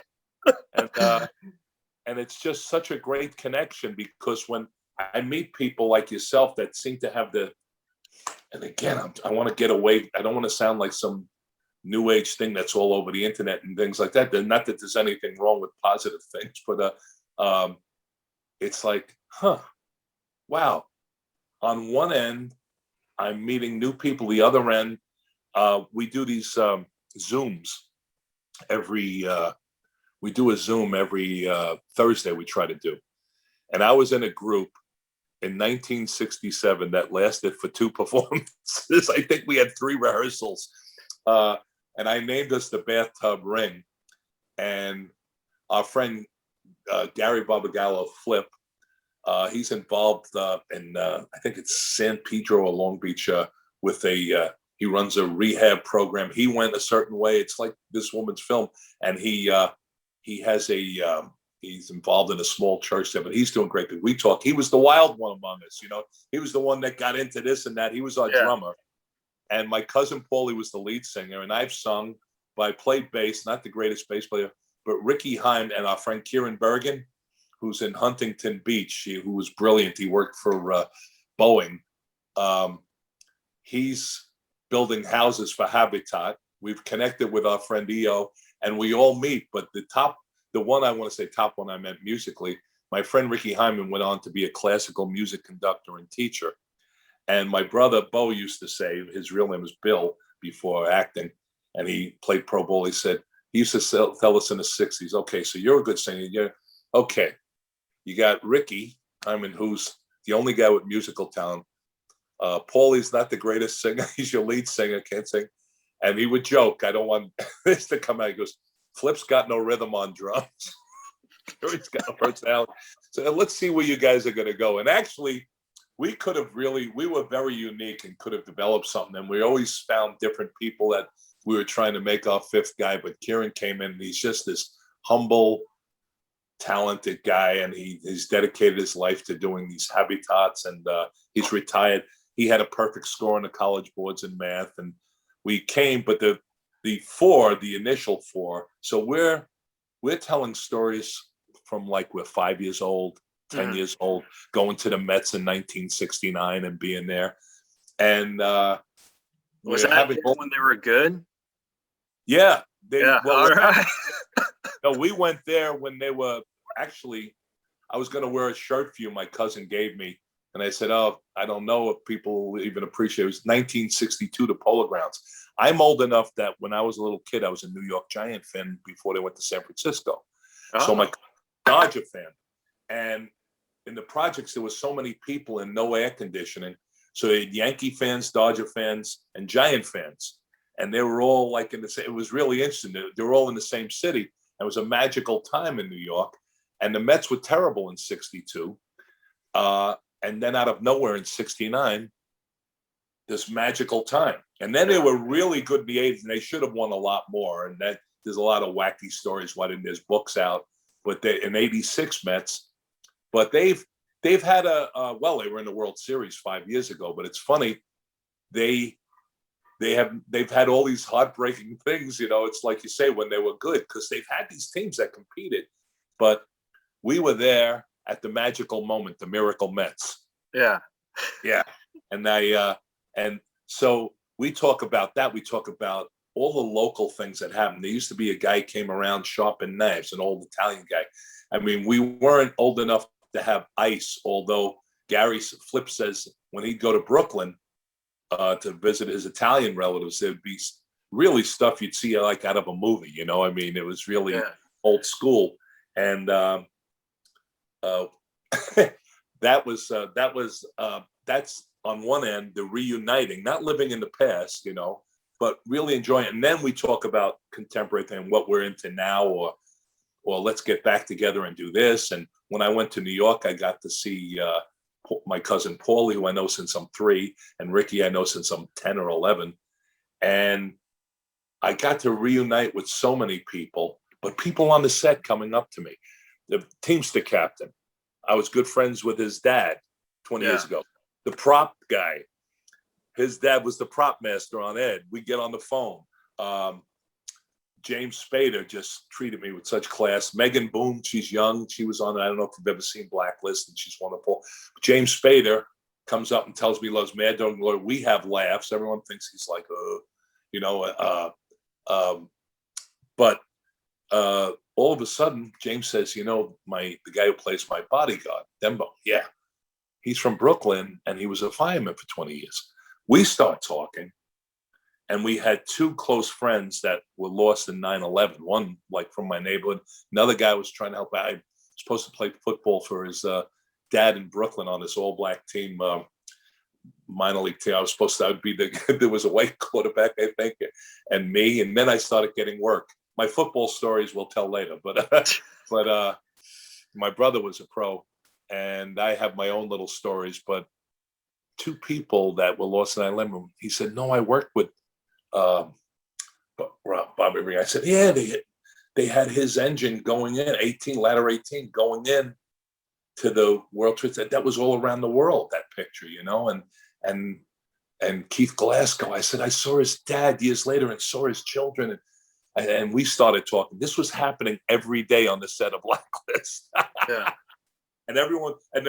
and it's just such a great connection, because when I meet people like yourself that seem to have and again, I want to get away. I don't want to sound like some new age thing that's all over the internet and things like that. Not that there's anything wrong with positive things, but it's like, wow. On one end, I'm meeting new people. The other end, we do these Zooms we do a Zoom every Thursday. We try to do, and I was in a group in 1967 that lasted for 2 performances. I think we had 3 rehearsals. And I named us the Bathtub Ring. And our friend Gary Barbagallo, Flip, he's involved in, I think it's San Pedro or Long Beach, with he runs a rehab program. He went a certain way. It's like this woman's film. And he has he's involved in a small church there, but he's doing great. We talk. He was the wild one among us, He was the one that got into this and that. He was our drummer. And my cousin Paulie was the lead singer. And I've sung, but I played bass, not the greatest bass player, but Ricky Heim and our friend Kieran Bergen, who's in Huntington Beach, who was brilliant. He worked for Boeing. He's building houses for Habitat. We've connected with our friend EO, and we all meet. But the one I want to say top one I meant musically, my friend Ricky Hyman went on to be a classical music conductor and teacher. And my brother Bo used to say, his real name was Bill before acting, and he played pro bowl. He used to tell us in the 60s, okay, so you're a good singer. Okay. You got Ricky Hyman, who's the only guy with musical talent. Paulie's not the greatest singer. He's your lead singer, can't sing. And he would joke, I don't want this to come out. He goes, Flip's got no rhythm on drums. He's got no personality. So let's see where you guys are going to go. And actually, we were very unique and could have developed something. And we always found different people that we were trying to make our fifth guy. But Kieran came in, and he's just this humble, talented guy. And he's dedicated his life to doing these habitats. And he's retired. He had a perfect score on the college boards in math. And we came, but the initial four. So we're telling stories from like we're 5 years old, 10 years old, going to the Mets in 1969 and being there. And was that when they were good? Yeah. All right. No, we went there when they were actually, I was going to wear a shirt for you my cousin gave me. And I said, oh, I don't know if people even appreciate it. It was 1962, the Polo Grounds. I'm old enough that when I was a little kid, I was a New York Giant fan before they went to San Francisco. Oh. So my Dodger fan. And in the projects, there was so many people and no air conditioning. So they had Yankee fans, Dodger fans, and Giant fans. And they were all like in the same, it was really interesting. They were all in the same city. It was a magical time in New York. And the Mets were terrible in 62. And then out of nowhere in 69, this magical time. And then they were really good in the 80s, and they should have won a lot more. And that there's a lot of wacky stories. Why didn't there's books out? But they in 86 Mets, but they've had they were in the World Series 5 years ago. But it's funny, they've had all these heartbreaking things. You know, it's like you say when they were good because they've had these teams that competed, but we were there at the magical moment, the Miracle Mets. Yeah. And so we talk about that. We talk about all the local things that happened. There used to be a guy came around sharpening knives, an old Italian guy. I mean, we weren't old enough to have ice, although Gary Flip says when he'd go to Brooklyn to visit his Italian relatives, there'd be really stuff you'd see like out of a movie, you know? I mean, it was really old school. And that's on one end, the reuniting, not living in the past, you know, but really enjoying it. And then we talk about contemporary thing, what we're into now, or let's get back together and do this. And when I went to New York, I got to see my cousin Paulie, who I know since I'm 3, and Ricky I know since I'm 10 or 11. And I got to reunite with so many people, but people on the set coming up to me. The Teamster captain, I was good friends with his dad 20 years ago. The prop guy, his dad was the prop master on Ed. We get on the phone. James Spader just treated me with such class. Megan Boone, she's young. She was on, I don't know if you've ever seen Blacklist, and she's wonderful. James Spader comes up and tells me he loves Mad Dog and Glory. We have laughs. Everyone thinks he's like, you know, but all of a sudden, James says, you know, the guy who plays my bodyguard, Dembo, he's from Brooklyn, and he was a fireman for 20 years. We start talking, and we had 2 close friends that were lost in 9/11. One, like from my neighborhood. Another guy was trying to help out. I was supposed to play football for his dad in Brooklyn on this all-black team, minor league team. I would be there was a white quarterback, I think, and me. And then I started getting work. My football stories we'll tell later, but my brother was a pro, and I have my own little stories. But 2 people that were lost in 9/11, he said, no, I worked with Bobby Ring. I said, yeah, they had his engine going in, ladder 18 going in to the World Trade Center. That was all around the world, that picture, you know, and Keith Glasgow. I said, I saw his dad years later and saw his children. And we started talking. This was happening every day on the set of Blacklist. And then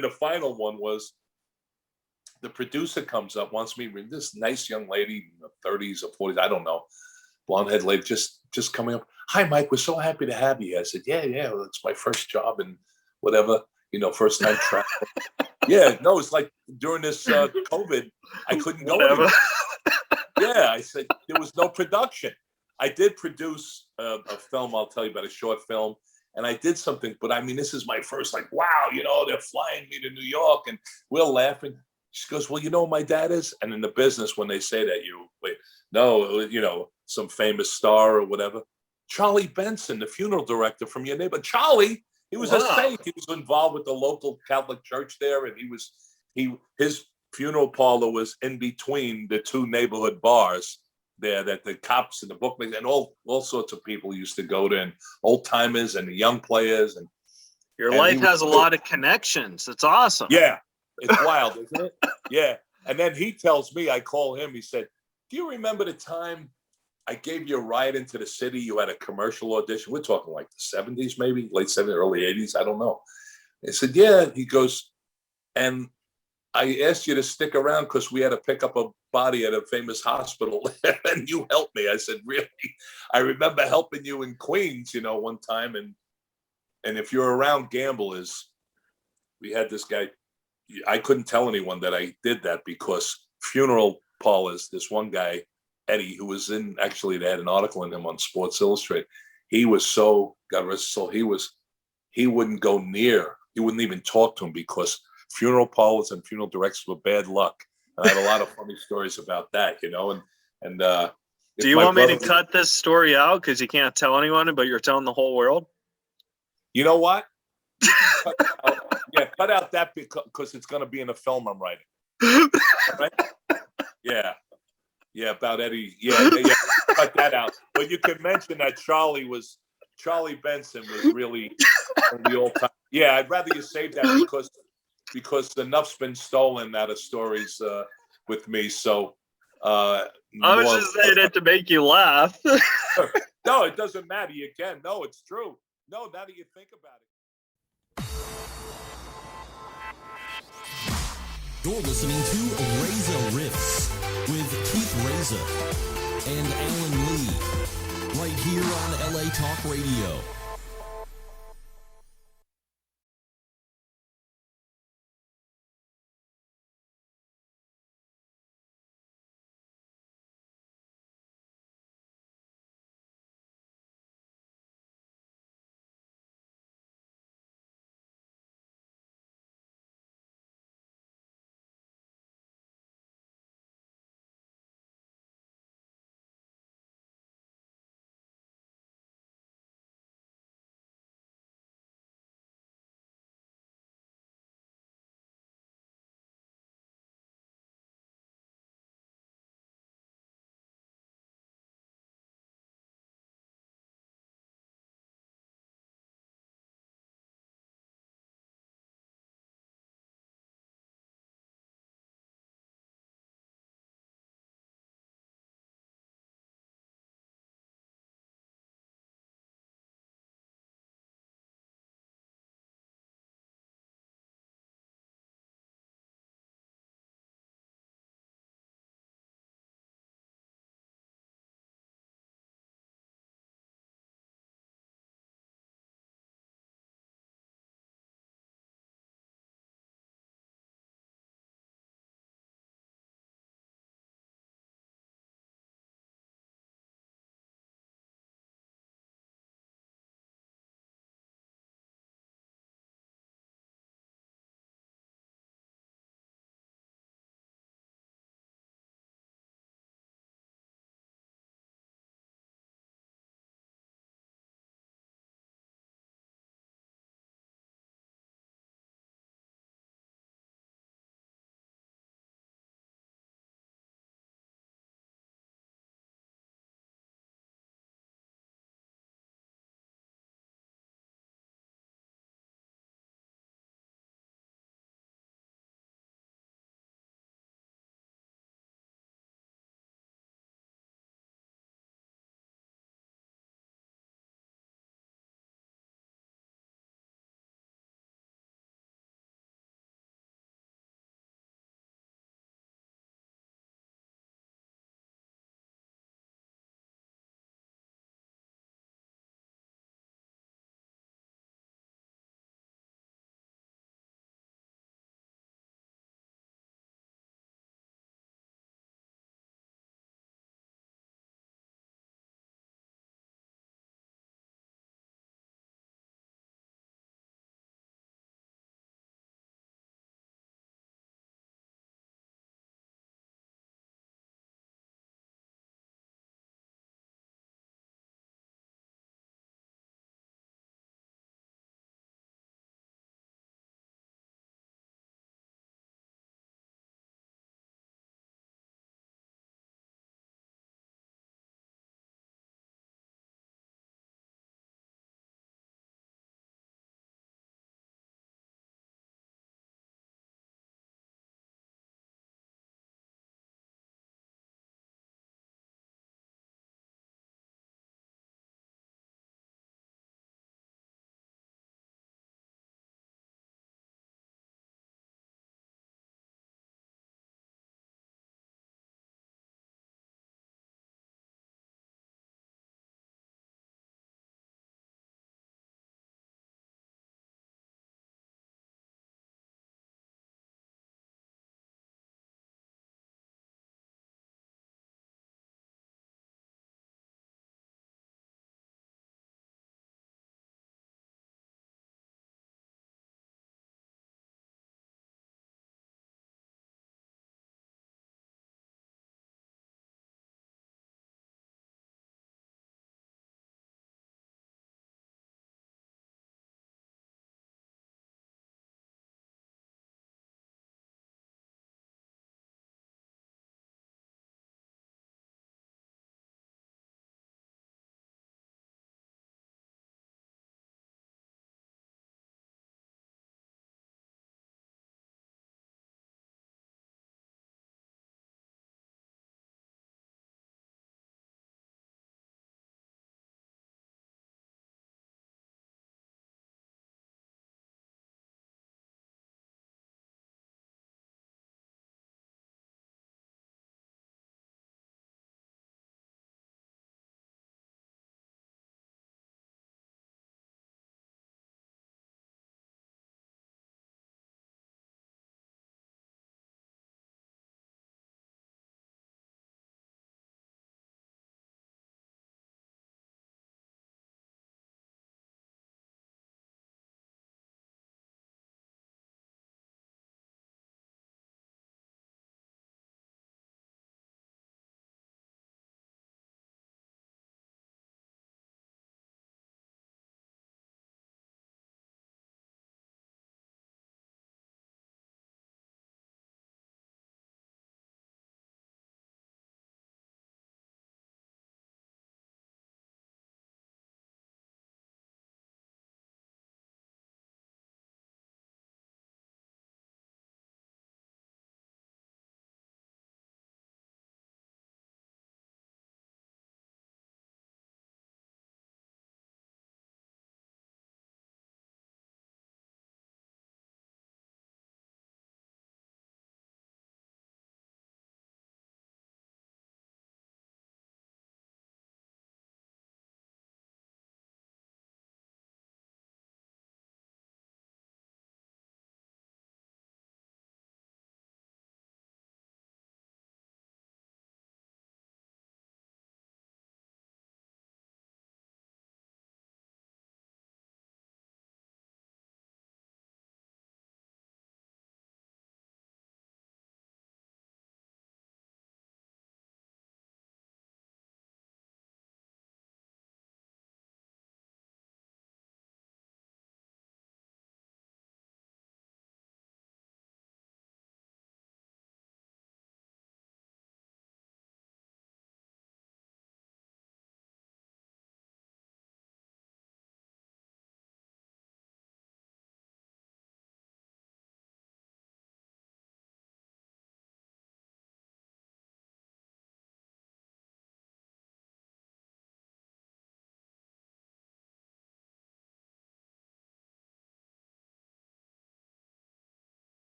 the final one was the producer comes up, wants me, this nice young lady in the 30s or 40s, I don't know, blonde head lady, just coming up. Hi, Mike, we're so happy to have you. I said, yeah, well, it's my first job and whatever, you know, first time traveling. No, it's like during this COVID, I couldn't go anywhere. I said, there was no production. I did produce a film, I'll tell you about a short film. and I did something, but I mean, this is my first, like, wow, they're flying me to New York, and we're laughing. She goes, well, you know who my dad is? And in the business, when they say that, some famous star or whatever. Charlie Benson, the funeral director from your neighbor. Charlie, he was a saint. He was involved with the local Catholic church there, and his funeral parlor was in between the two neighborhood bars there that the cops and the bookmakers and all sorts of people used to go to, and old timers and the young players. And your life has a lot of connections. It's awesome. Yeah, it's wild, isn't it? Yeah. And then he tells me, I call him. He said, "Do you remember the time I gave you a ride into the city? You had a commercial audition." We're talking like the 70s, maybe late 70s, early 80s. I don't know. I said, "Yeah." He goes, "And I asked you to stick around because we had to pick up a body at a famous hospital and you helped me." I said, "Really? I remember helping you in Queens, one time. And if you're around gamblers, we had this guy. I couldn't tell anyone that I did that because funeral parlors, this one guy, Eddie, who was actually, they had an article in him on Sports Illustrated. He was so, God rest his soul, he wouldn't go near, he wouldn't even talk to him because funeral parlors and funeral directors were bad luck. And I have a lot of funny stories about that, and do you want me to cut this story out because you can't tell anyone, but you're telling the whole world? You know what? Cut out that because it's going to be in a film I'm writing. Right? Yeah, about Eddie. Yeah, cut that out. But you can mention that Charlie Benson was really the old time. Yeah, I'd rather you save that because enough's been stolen out of stories with me. So I was just saying it to make you laugh. No, it doesn't matter. You can. No, it's true. No, now that you think about it. You're listening to Reza Riffs with Keith Reza and Alan Lee, right here on LA Talk Radio.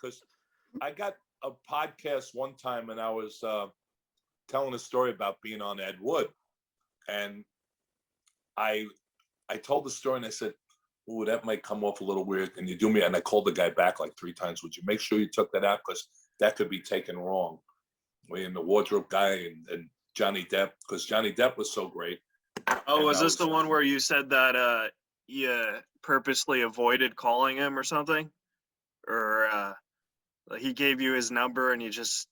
because I got a podcast one time and I was telling a story about being on Ed Wood, and I told the story and I said, "Ooh, that might come off a little weird. Can you do me?" And I called the guy back like 3 times. "Would you make sure you took that out, because that could be taken wrong?" And the wardrobe guy and Johnny Depp, because Johnny Depp was so great. Oh, was this the one where you said that you purposely avoided calling him or something? Or he gave you his number and you just...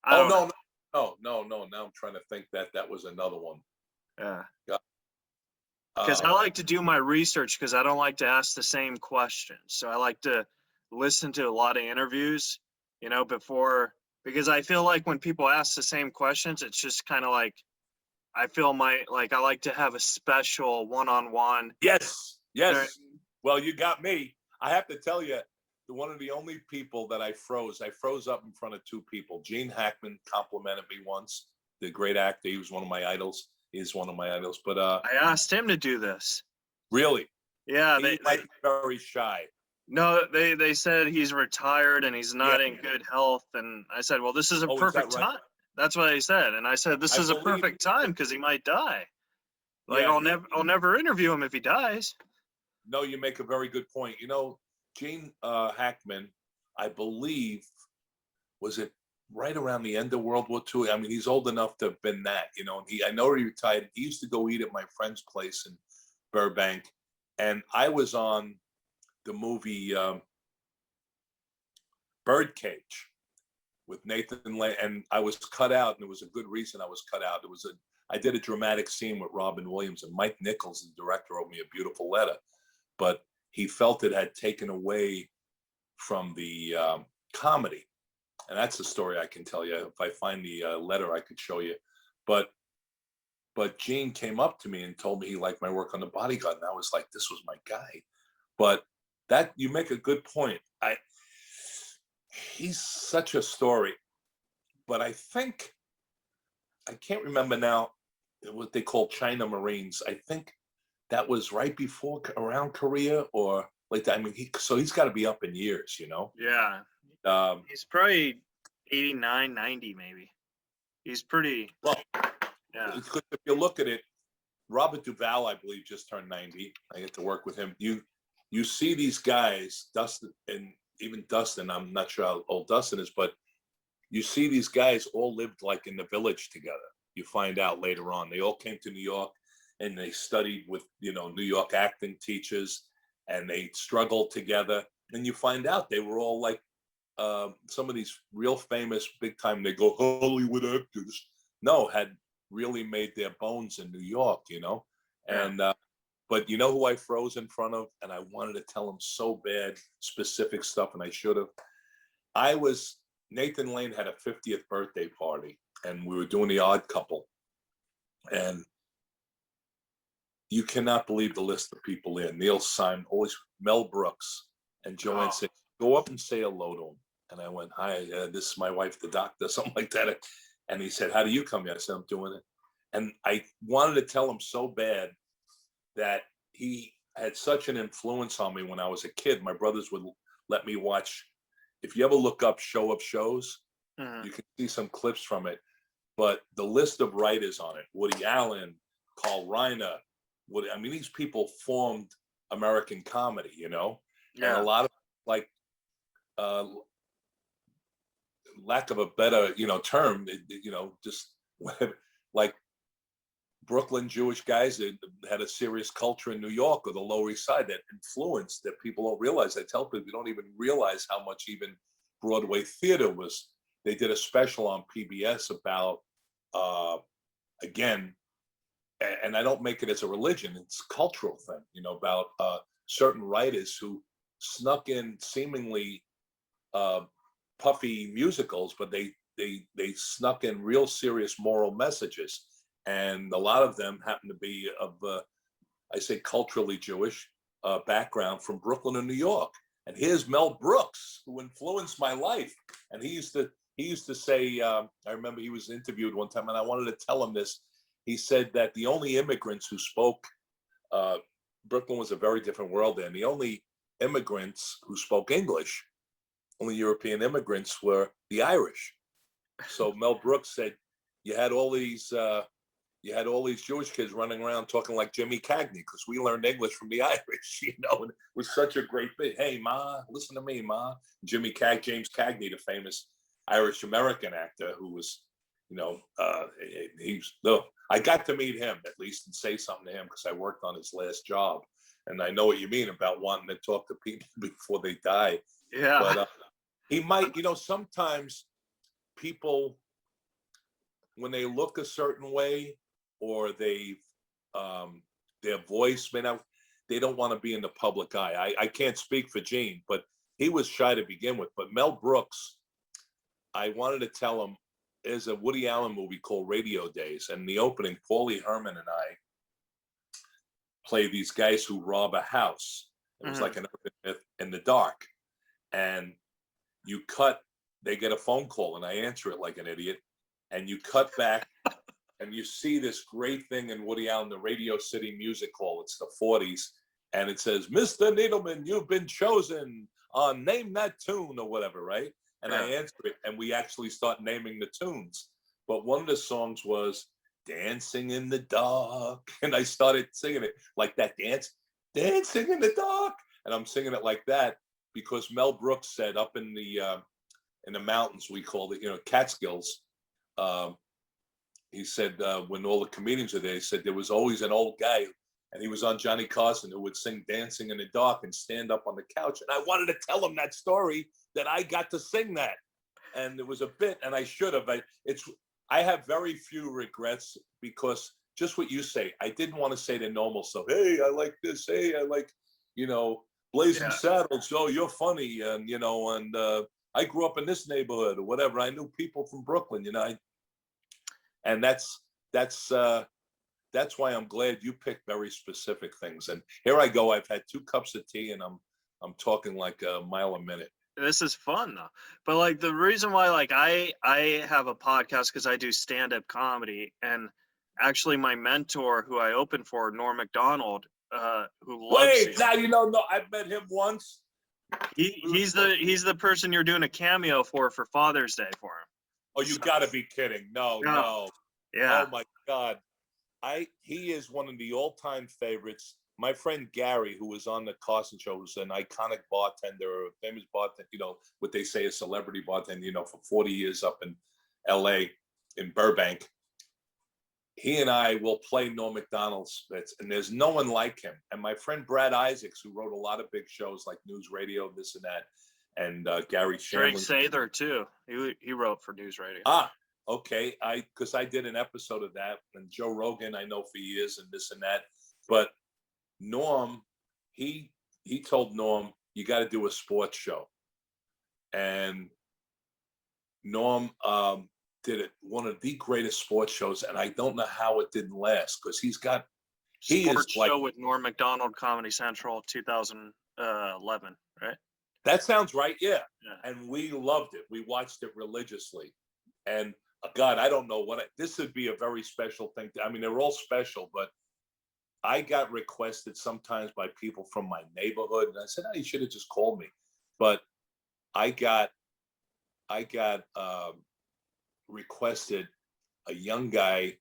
No. Now I'm trying to think that was another one. Yeah. Because I like to do my research, because I don't like to ask the same questions. So I like to listen to a lot of interviews, before, because I feel like when people ask the same questions, it's just kind of like, I like to have a special one-on-one. Yes. Well, you got me. I have to tell you, one of the only people that I froze up in front of 2 people. Gene Hackman complimented me once, the great actor. He was one of my idols. He's one of my idols. But I asked him to do this. Really? Yeah. He might be very shy. No, they said he's retired and he's not in good health. And I said, well, this is a perfect time. That's what he said. And I said, this is a perfect time because he might die. I'll never interview him if he dies. No, you make a very good point. Gene Hackman, I believe, was it right around the end of World War II? I mean, he's old enough to have been that, and I know he retired. He used to go eat at my friend's place in Burbank. And I was on the movie Birdcage with Nathan Lane, and I was cut out, and there was a good reason I was cut out. I did a dramatic scene with Robin Williams, and Mike Nichols, the director, wrote me a beautiful letter, but he felt it had taken away from the comedy. And that's a story I can tell you. If I find the letter, I could show you. But Gene came up to me and told me he liked my work on The Bodyguard, and I was like, this was my guy. But that, you make a good point. He's such a story. But I think, I can't remember now what they call China Marines. I think that was right before, around Korea, or like that. I mean, he's got to be up in years, Yeah. He's probably 89, 90 maybe. He's pretty... Well, yeah. If you look at it, Robert Duvall, I believe, just turned 90. I get to work with him. You see these guys, Dustin, and even Dustin, I'm not sure how old Dustin is, but you see these guys all lived like in the village together. You find out later on. They all came to New York and they studied with, New York acting teachers, and they struggled together. And you find out they were all like some of these real famous, big time, they go Hollywood actors. No, had really made their bones in New York, Yeah. And but you know who I froze in front of, and I wanted to tell him so bad specific stuff, and I should have. Nathan Lane had a 50th birthday party, and we were doing The Odd Couple, and you cannot believe the list of people there. Neil Simon, always Mel Brooks, and Joanne said, "Go up and say hello to him." And I went, "Hi, this is my wife, the doctor," something like that. And he said, "How do you come here?" I said, "I'm doing it." And I wanted to tell him so bad that he had such an influence on me when I was a kid. My brothers would let me watch. If you ever look up Show Up Shows, you can see some clips from it. But the list of writers on it, Woody Allen, Carl Reiner, these people formed American comedy, Yeah. And a lot of, like, lack of a better, term, just like Brooklyn Jewish guys that had a serious culture in New York or the Lower East Side that influenced, that people don't realize. I tell people, you don't even realize how much even Broadway theater was. They did a special on PBS about, again, and I don't make it as a religion, it's a cultural thing, about certain writers who snuck in seemingly puffy musicals, but they snuck in real serious moral messages. And a lot of them happen to be of, I say, culturally Jewish background from Brooklyn and New York. And here's Mel Brooks, who influenced my life. And he used to say, I remember he was interviewed one time, and I wanted to tell him this. He said that the only immigrants who spoke, Brooklyn was a very different world then. The only immigrants who spoke English only European immigrants were the Irish. So Mel Brooks said you had all these Jewish kids running around talking like Jimmy Cagney because we learned English from the Irish, and it was such a great thing. Hey, Ma, listen to me, Ma. James Cagney, the famous Irish American actor who was, I got to meet him at least and say something to him because I worked on his last job. And I know what you mean about wanting to talk to people before they die. Yeah. But he might, sometimes people, when they look a certain way or their voice may not, they don't want to be in the public eye. I can't speak for Gene, but he was shy to begin with. But Mel Brooks, I wanted to tell him, there's a Woody Allen movie called Radio Days. And in the opening, Paulie Herman and I play these guys who rob a house. It was like an urban myth in the dark. And they get a phone call and I answer it like an idiot. And you cut back and you see this great thing in Woody Allen, the Radio City Music Hall. It's the 40s. And it says, Mr. Needleman, you've been chosen on Name That Tune or whatever, right? And I answer it and we actually start naming the tunes. But one of the songs was Dancing in the Dark. And I started singing it like that, dancing in the dark. And I'm singing it like that because Mel Brooks said up in the mountains, we called it, Catskills. He said when all the comedians were there, he said there was always an old guy, and he was on Johnny Carson, who would sing Dancing in the Dark and stand up on the couch. And I wanted to tell him that story, that I got to sing that. And it was a bit, and I should have. I have very few regrets because just what you say, I didn't want to say the normal stuff. Hey, I like this. Hey, I like, Blazing Saddles. Oh, you're funny. And, I grew up in this neighborhood or whatever. I knew people from Brooklyn, and that's why I'm glad you picked very specific things. And here I go. I've had 2 cups of tea and I'm talking like a mile a minute. This is fun though. But like the reason why I have a podcast because I do stand-up comedy, and actually my mentor who I opened for, Norm Macdonald, who loves you. Now no, I've met him once. He's the person you're doing a cameo for Father's Day for him. Oh, you got to be kidding! No. Yeah. Oh my God, he is one of the all-time favorites. My friend Gary, who was on the Carson Show, was an iconic bartender, a famous bartender. What they say a celebrity bartender. For 40 years up in L.A. in Burbank. He and I will play Norm Macdonald's bits, and there's no one like him. And my friend Brad Isaacs, who wrote a lot of big shows like News Radio, this and that, and Gary Shandling. Drake Sather too. He wrote for News Radio. Okay. Because I did an episode of that, and Joe Rogan I know for years, and this and that. But Norm, he told Norm, you got to do a sports show, and Norm did it, one of the greatest sports shows, and I don't know how it didn't last because he sports is like show with Norm Macdonald, Comedy Central, 2011, right? That sounds right, yeah. And we loved it. We watched it religiously, and God, I don't know this would be a very special thing. I mean, they're all special, but I got requested sometimes by people from my neighborhood, and I said, "Oh, you should have just called me." But I got requested. A young guy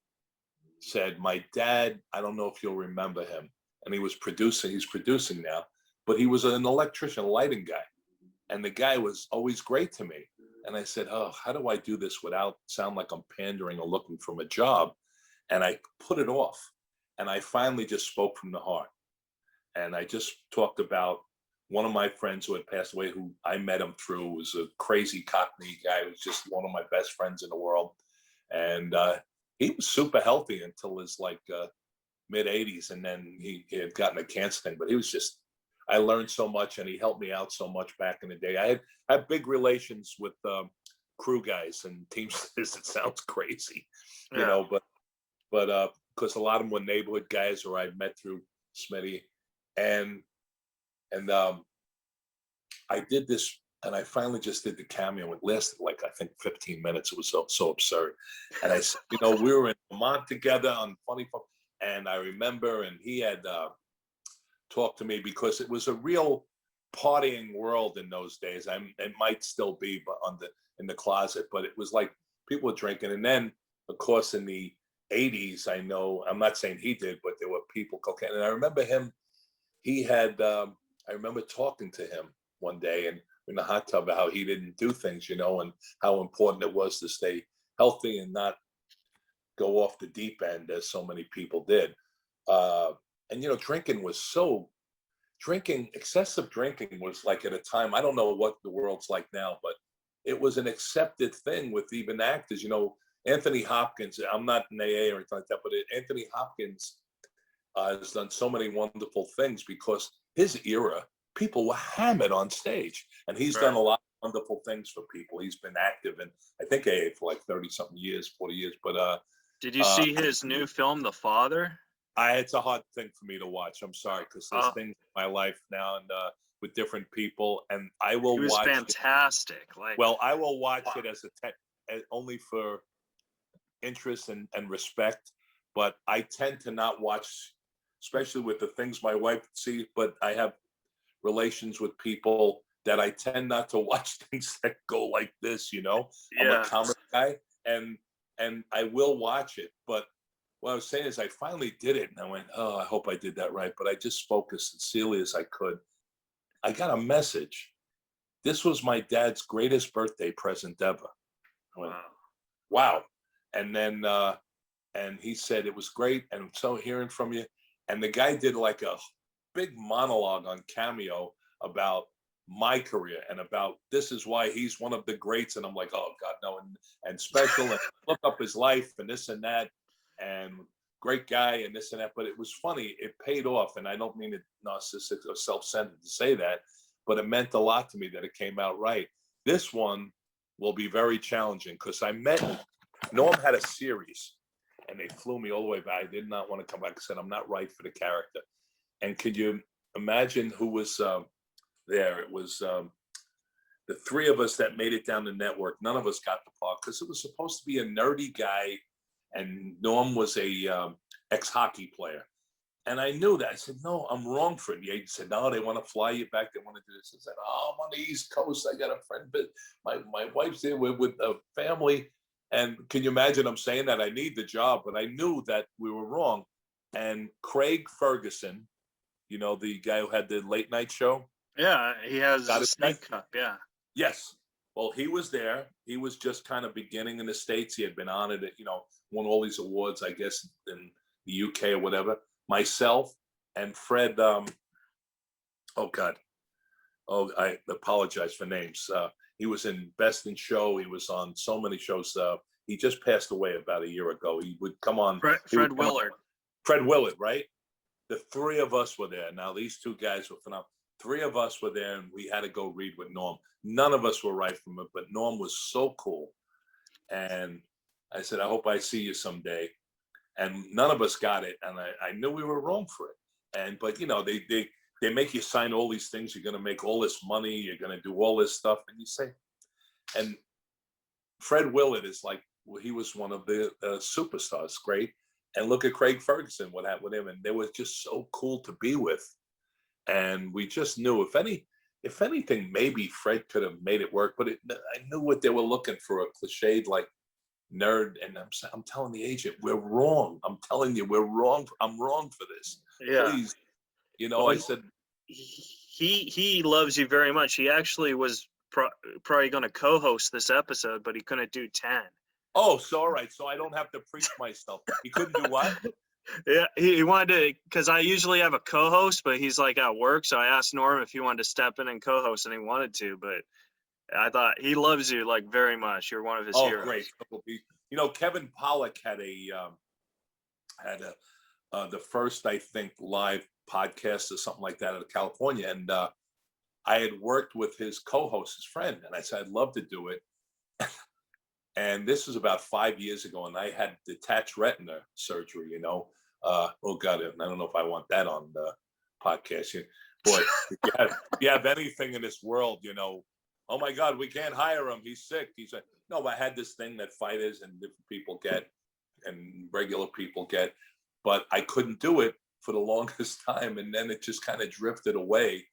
said, "My dad, I don't know if you'll remember him," and he's producing now, but he was an electrician, lighting guy, and the guy was always great to me. And I said, "Oh, how do I do this without sound like I'm pandering or looking for a job?" And I put it off. And I finally just spoke from the heart. And I just talked about one of my friends who had passed away, who I met him through, was a crazy Cockney guy, who was just one of my best friends in the world. And he was super healthy until his mid 80s. And then he had gotten a cancer thing, but he was I learned so much, and he helped me out so much back in the day. I had big relations with crew guys and teamsters. It sounds crazy, but because a lot of them were neighborhood guys or I met through Smitty, and I did this, and I finally just did the cameo. It lasted I think 15 minutes. It was so absurd. And I said, we were in Vermont together on Funny Phone, and I remember, and he had talked to me because it was a real partying world in those days. It might still be, but in the closet. But it was like people were drinking, and then of course in the '80s, I know I'm not saying he did, but there were people cocaine, and I remember him. He had. I remember talking to him one day and in the hot tub about how he didn't do things, and how important it was to stay healthy and not go off the deep end as so many people did. And excessive drinking was like at a time, I don't know what the world's like now, but it was an accepted thing with even actors. Anthony Hopkins, I'm not an AA or anything like that, but Anthony Hopkins has done so many wonderful things because his era, people were hammered on stage, and he's done a lot of wonderful things for people. He's been active in, I think, AA for like 30-something years, 40 years. But did you see his new film, The Father? It's a hard thing for me to watch. I'm sorry, because there's things in my life now and with different people, and I will watch. It was fantastic. I will watch it as only for interest and respect, but I tend to not watch, especially with the things my wife sees. But I have relations with people that I tend not to watch things that go like this. I'm a comedy guy, and I will watch it, but what I was saying is I finally did it, and I went, oh, I hope I did that right. But I just spoke as sincerely as I could. I got a message. This was my dad's greatest birthday present ever. I went, wow. And then, and he said, it was great, and I'm so hearing from you. And the guy did like a big monologue on Cameo about my career and about this is why he's one of the greats. And I'm like, oh, God, no. And special, and look up his life and this and that. And great guy and this and that, but it was funny. It paid off, and I don't mean it narcissistic or self-centered to say that, but it meant a lot to me that it came out right. This one will be very challenging because Norm had a series, and they flew me all the way back. I did not want to come back. I said, I'm not right for the character. And could you imagine who was there? It was the three of us that made it down the network. None of us got the part because it was supposed to be a nerdy guy, and Norm was a ex-hockey player. And I knew that. I said, no, I'm wrong for it. The agent said, no, they want to fly you back. They want to do this. I said, oh, I'm on the East Coast. I got a friend, but my wife's there with a family. And can you imagine I'm saying that I need the job, but I knew that we were wrong. And Craig Ferguson, the guy who had the late night show. Yeah, he has a snake cup. Yeah. Yes. Well, he was there. He was just kind of beginning in the States. He had been honored at, won all these awards, I guess, in the UK or whatever. Myself and Fred, I apologize for names. He was in Best in Show. He was on so many shows. He just passed away about a year ago. He would come on. Fred Willard. Fred Willard, right? The three of us were there. Now, these two guys were phenomenal. Three of us were there, and we had to go read with Norm. None of us were right from it, but Norm was so cool. And I said, I hope I see you someday. And none of us got it. And I knew we were wrong for it. But they make you sign all these things. You're going to make all this money. You're going to do all this stuff. And you say, and Fred Willard is like, well, he was one of the superstars. Great. And look at Craig Ferguson, what happened with him. And they were just so cool to be with. And we just knew, if anything, maybe Fred could have made it work. But I knew what they were looking for, a cliched like nerd. And I'm telling the agent, we're wrong. I'm telling you, we're wrong. I'm wrong for this. Yeah. Please. I said. He loves you very much. He actually was probably going to co-host this episode, but he couldn't do 10. Oh, so all right. So I don't have to preach myself. He couldn't do what? Yeah, he wanted to, because I usually have a co-host, but he's like at work. So I asked Norm if he wanted to step in and co-host, and he wanted to. But I thought he loves you like very much. You're one of his heroes. Oh, great. Kevin Pollak had the first, I think, live podcast or something like that out of California, and I had worked with his co-host, his friend, and I said I'd love to do it. And this was about 5 years ago, and I had detached retina surgery, oh God, I don't know if I want that on the podcast. Boy, if you have anything in this world, oh my God, we can't hire him. He's sick. He said, no, I had this thing that fighters and different people get and regular people get, but I couldn't do it for the longest time. And then it just kind of drifted away.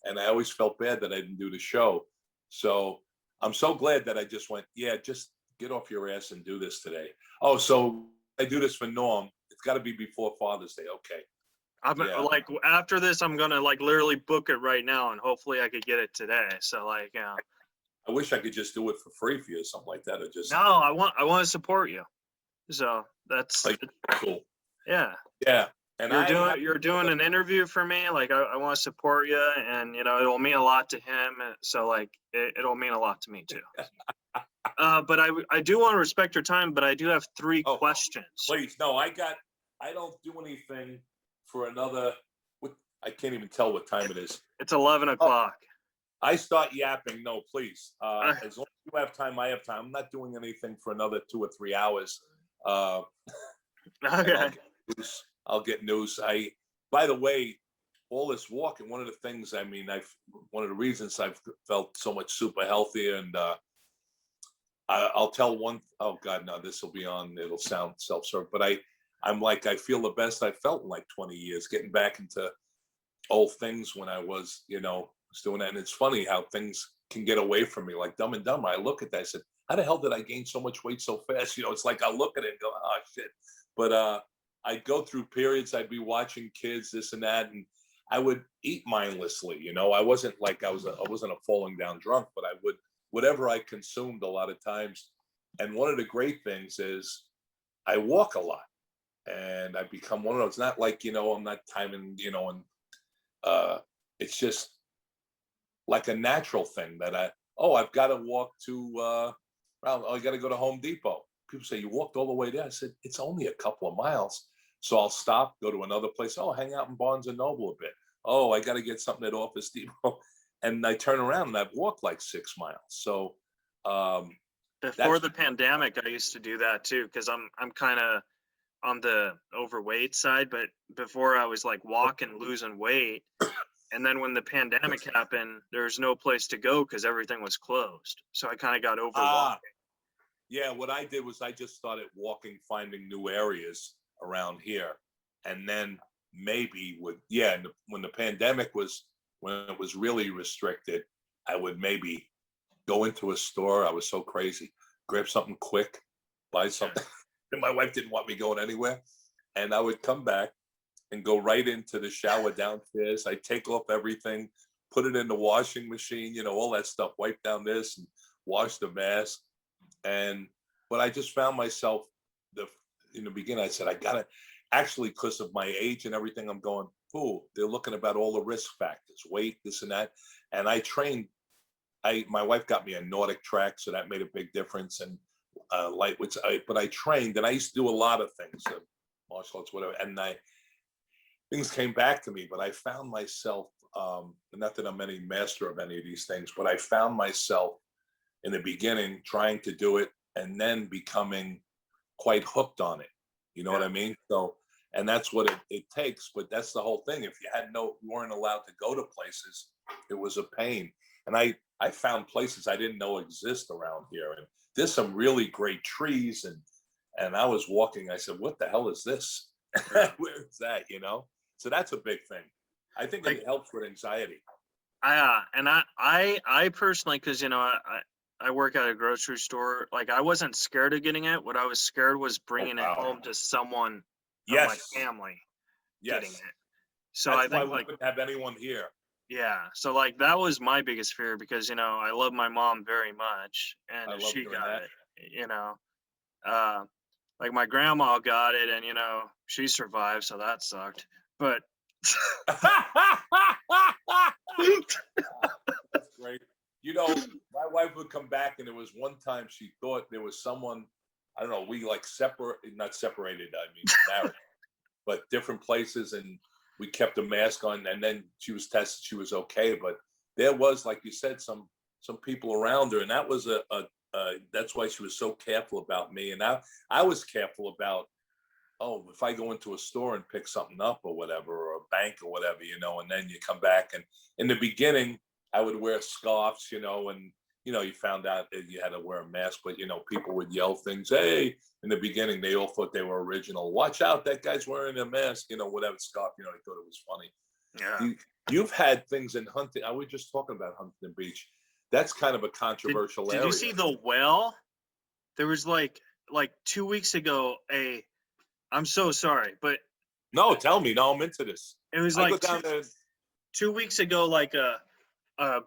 and I always felt bad that I didn't do the show. So I'm so glad that I just went, yeah, just get off your ass and do this today. Oh, so I do this for Norm. It's got to be before Father's Day. Okay. I'm like, after this, I'm gonna like literally book it right now, and hopefully I could get it today. So like, yeah. I wish I could just do it for free for you or something like that, or just No, I want to support you. So that's like cool. Yeah. Yeah. And you're doing an interview for me. Like I want to support you, and it'll mean a lot to him. So like it'll mean a lot to me too. But I do want to respect your time, but I do have 3 questions. Please, no, I don't do anything for another. I can't even tell what time it is. It's 11 o'clock. I start yapping. No, please. As long as you have time, I have time. I'm not doing anything for another 2 or 3 hours. Okay. I'll get news. By the way, all this walking, one of the things, one of the reasons I've felt so much super healthier, and I'll tell one, oh God, no, this will be on, it'll sound self-serve, but I'm like, I feel the best I felt in like 20 years, getting back into old things when I was, doing that. And it's funny how things can get away from me, like Dumb and Dumber. I look at that, I said, how the hell did I gain so much weight so fast? It's like, I look at it and go, oh shit. But I'd go through periods, I'd be watching kids, this and that, and I would eat mindlessly. I wasn't like I wasn't a falling down drunk, but I would, whatever I consumed a lot of times. And one of the great things is I walk a lot, and I become one of those, not like, I'm not timing, and it's just like a natural thing that I've got to walk to, I got to go to Home Depot. People say, you walked all the way there. I said, it's only a couple of miles. So I'll stop, go to another place. Oh, hang out in Barnes and Noble a bit. Oh, I got to get something at Office Depot. And I turn around and I've walked like 6 miles. So before the pandemic, I used to do that too, because I'm kind of on the overweight side. But before, I was like walking, losing weight. And then when the pandemic happened, there's no place to go because everything was closed. So I kind of got over walking. Yeah, what I did was I just started walking, finding new areas around here. And then maybe when the pandemic was, when it was really restricted, I would maybe go into a store. I was so crazy, grab something quick, buy something. And my wife didn't want me going anywhere. And I would come back and go right into the shower downstairs. I take off everything, put it in the washing machine, all that stuff, wipe down this and wash the mask. But I just found myself in the beginning, I said, I got to actually, because of my age and everything, I'm going, they're looking about all the risk factors, weight, this and that. And I trained, my wife got me a Nordic track, so that made a big difference. And but I trained, and I used to do a lot of things, martial arts, whatever. And things came back to me, but I found myself, not that I'm any master of any of these things, but I found myself in the beginning trying to do it and then becoming quite hooked on it. You know what I mean? So, and that's what it takes, but that's the whole thing. If you weren't allowed to go to places, it was a pain. And I found places I didn't know exist around here. And there's some really great trees, and I was walking, I said, what the hell is this? Where is that, So that's a big thing. I think it helps with anxiety. And I personally, because I work at a grocery store. Like, I wasn't scared of getting it. What I was scared was bringing it home to someone from my family getting it. So that's I think why we couldn't have anyone here. Yeah. So like that was my biggest fear, because I love my mom very much, and she got it. Like my grandma got it, and she survived, so that sucked. But that's great. My wife would come back, and there was one time she thought there was someone, I don't know, we like not separated, married, but different places, and we kept a mask on, and then she was tested, she was okay. But there was, like you said, some people around her, and that was that's why she was so careful about me. And I was careful about, if I go into a store and pick something up or whatever, or a bank or whatever, and then you come back. And in the beginning, I would wear scarves, and, you found out that you had to wear a mask, but, people would yell things. Hey, in the beginning, they all thought they were original. Watch out, that guy's wearing a mask, whatever scarf, they thought it was funny. Yeah. you've had things in Huntington. I was just talking about Huntington Beach. That's kind of a controversial area. Did you see the well? There was like 2 weeks ago I'm so sorry, but no, tell me. No, I'm into this. It was I like go down there. 2 weeks ago, like a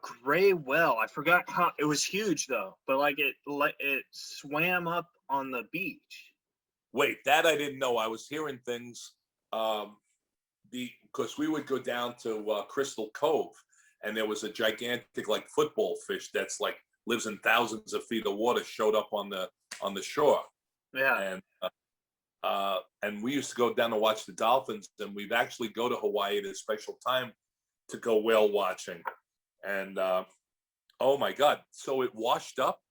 gray well. I forgot how it was huge though, but like it swam up on the beach. Wait, that I didn't know. I was hearing things. Because we would go down to Crystal Cove, and there was a gigantic like football fish that's like lives in thousands of feet of water showed up on the shore. Yeah. And we used to go down to watch the dolphins, and we'd actually go to Hawaii at a special time to go whale watching. And oh my God, so it washed up.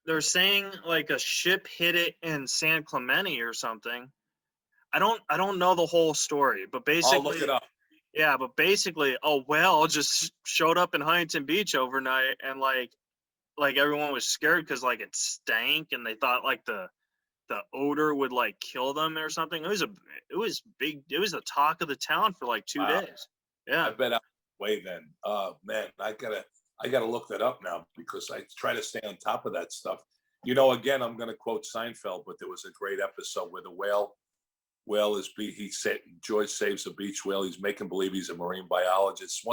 They're saying like a ship hit it in San Clemente or something. I don't know the whole story, but basically, I'll look it up. Yeah, but basically, a whale just showed up in Huntington Beach overnight, and like everyone was scared because like it stank, and they thought like the odor would like kill them or something. It was big. It was the talk of the town for like 2 days. Yeah, I bet I'm way then. Man, I gotta look that up now because I try to stay on top of that stuff. Again, I'm gonna quote Seinfeld, but there was a great episode where the whale is George saves a beach whale. He's making believe he's a marine biologist.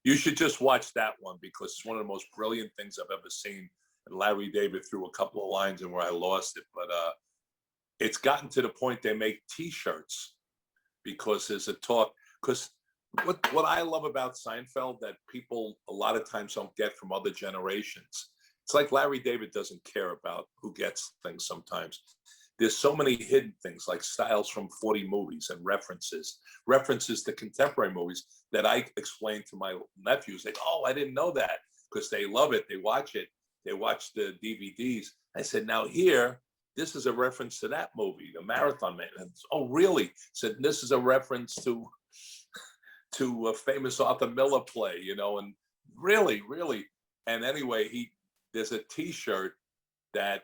You should just watch that one because it's one of the most brilliant things I've ever seen. And Larry David threw a couple of lines in where I lost it, but it's gotten to the point they make T-shirts because there's a talk. Because what I love about Seinfeld that people a lot of times don't get from other generations, it's like Larry David doesn't care about who gets things sometimes. There's so many hidden things like styles from 40 movies and references to contemporary movies that I explain to my nephews. They go, oh, I didn't know that, because they love it. They watch it. They watch the DVDs. I said, now here, this is a reference to that movie, The Marathon Man. And, oh, really? I said, this is a reference to a famous Arthur Miller play, and really, really. And anyway, there's a T-shirt that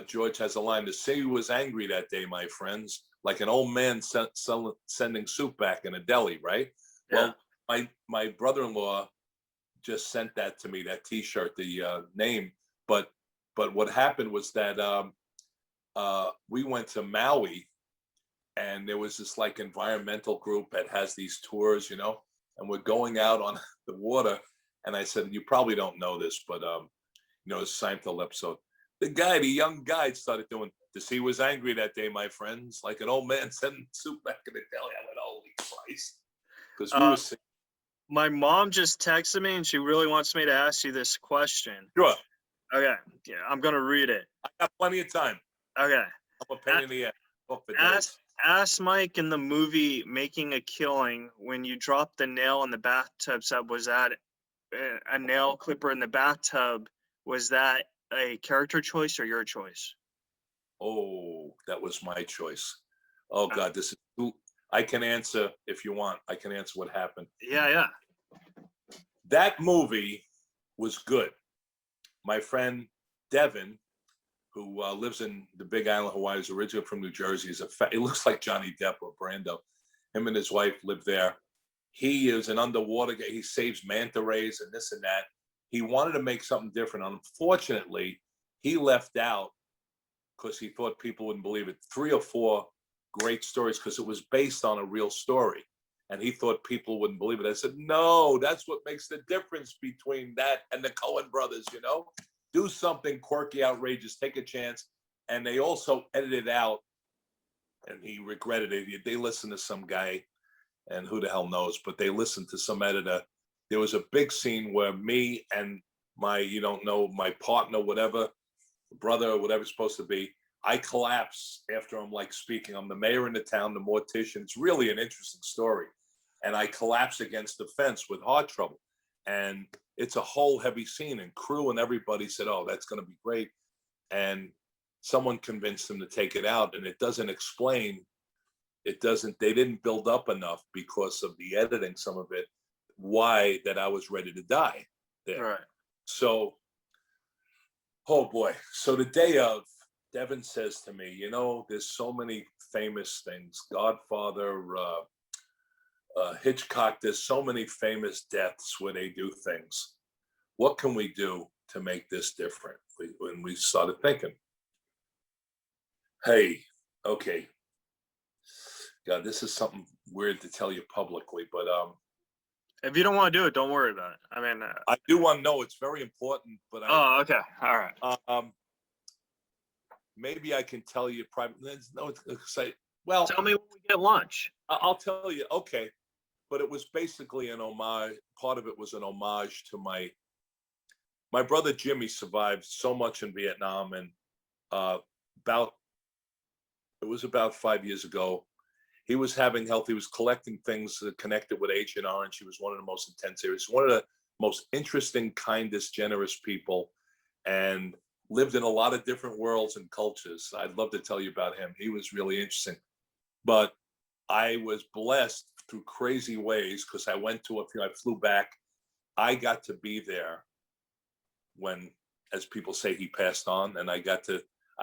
George has a line to say he was angry that day, my friends, like an old man sending soup back in a deli, right? Yeah. Well, my brother-in-law just sent that to me, that T-shirt, the name. But what happened was that we went to Maui, and there was this like environmental group that has these tours, and we're going out on the water. And I said, you probably don't know this, but this Seinfeld episode. The young guy started doing this. He was angry that day, my friends, like an old man sending soup back in the deli. I went, holy Christ. Because we were singing. My mom just texted me, and she really wants me to ask you this question. Sure. Okay. Yeah, I'm going to read it. I got plenty of time. Okay. I'm a pain in the ass. Ask Mike in the movie Making a Killing, when you dropped the nail in the bathtub, was that a nail clipper in the bathtub? Was that a character choice or your choice? Oh, that was my choice. Oh God, I can answer if you want. I can answer what happened. Yeah. That movie was good. My friend Devin, who lives in the Big Island, Hawaii, is originally from New Jersey. He looks like Johnny Depp or Brando. Him and his wife live there. He is an underwater guy. He saves manta rays and this and that. He wanted to make something different. Unfortunately, he left out, because he thought people wouldn't believe it, 3 or 4 great stories, because it was based on a real story. And he thought people wouldn't believe it. I said, no, that's what makes the difference between that and the Coen brothers, Do something quirky, outrageous, take a chance. And they also edited out, and he regretted it. They listened to some guy, and who the hell knows, but they listened to some editor. There was a big scene where me and my partner, whatever, brother or whatever it's supposed to be, I collapse after I'm like speaking. I'm the mayor in the town, the mortician. It's really an interesting story. And I collapse against the fence with heart trouble. And it's a whole heavy scene, and crew and everybody said, oh, that's going to be great. And someone convinced them to take it out, and it doesn't explain. They didn't build up enough because of the editing, some of it, why that I was ready to die there. Right. So, oh boy. So the day of, Devin says to me, there's so many famous things. Godfather, Hitchcock, there's so many famous deaths where they do things. What can we do to make this different? When we started thinking, hey, okay, God, this is something weird to tell you publicly, but if you don't want to do it, don't worry about it. I mean, I do want to know. It's very important, but okay, all right. Maybe I can tell you privately. No, say, well, tell me when we get lunch. I'll tell you. Okay, but it was basically an homage. Part of it was an homage to my brother Jimmy. Survived so much in Vietnam, and it was about 5 years ago. He was having health. He was collecting things connected with Agent Orange. He was one of the most intense. He was one of the most interesting, kindest, generous people, and lived in a lot of different worlds and cultures. I'd love to tell you about him. He was really interesting. But I was blessed through crazy ways because I went to I flew back. I got to be there when, as people say, he passed on. And I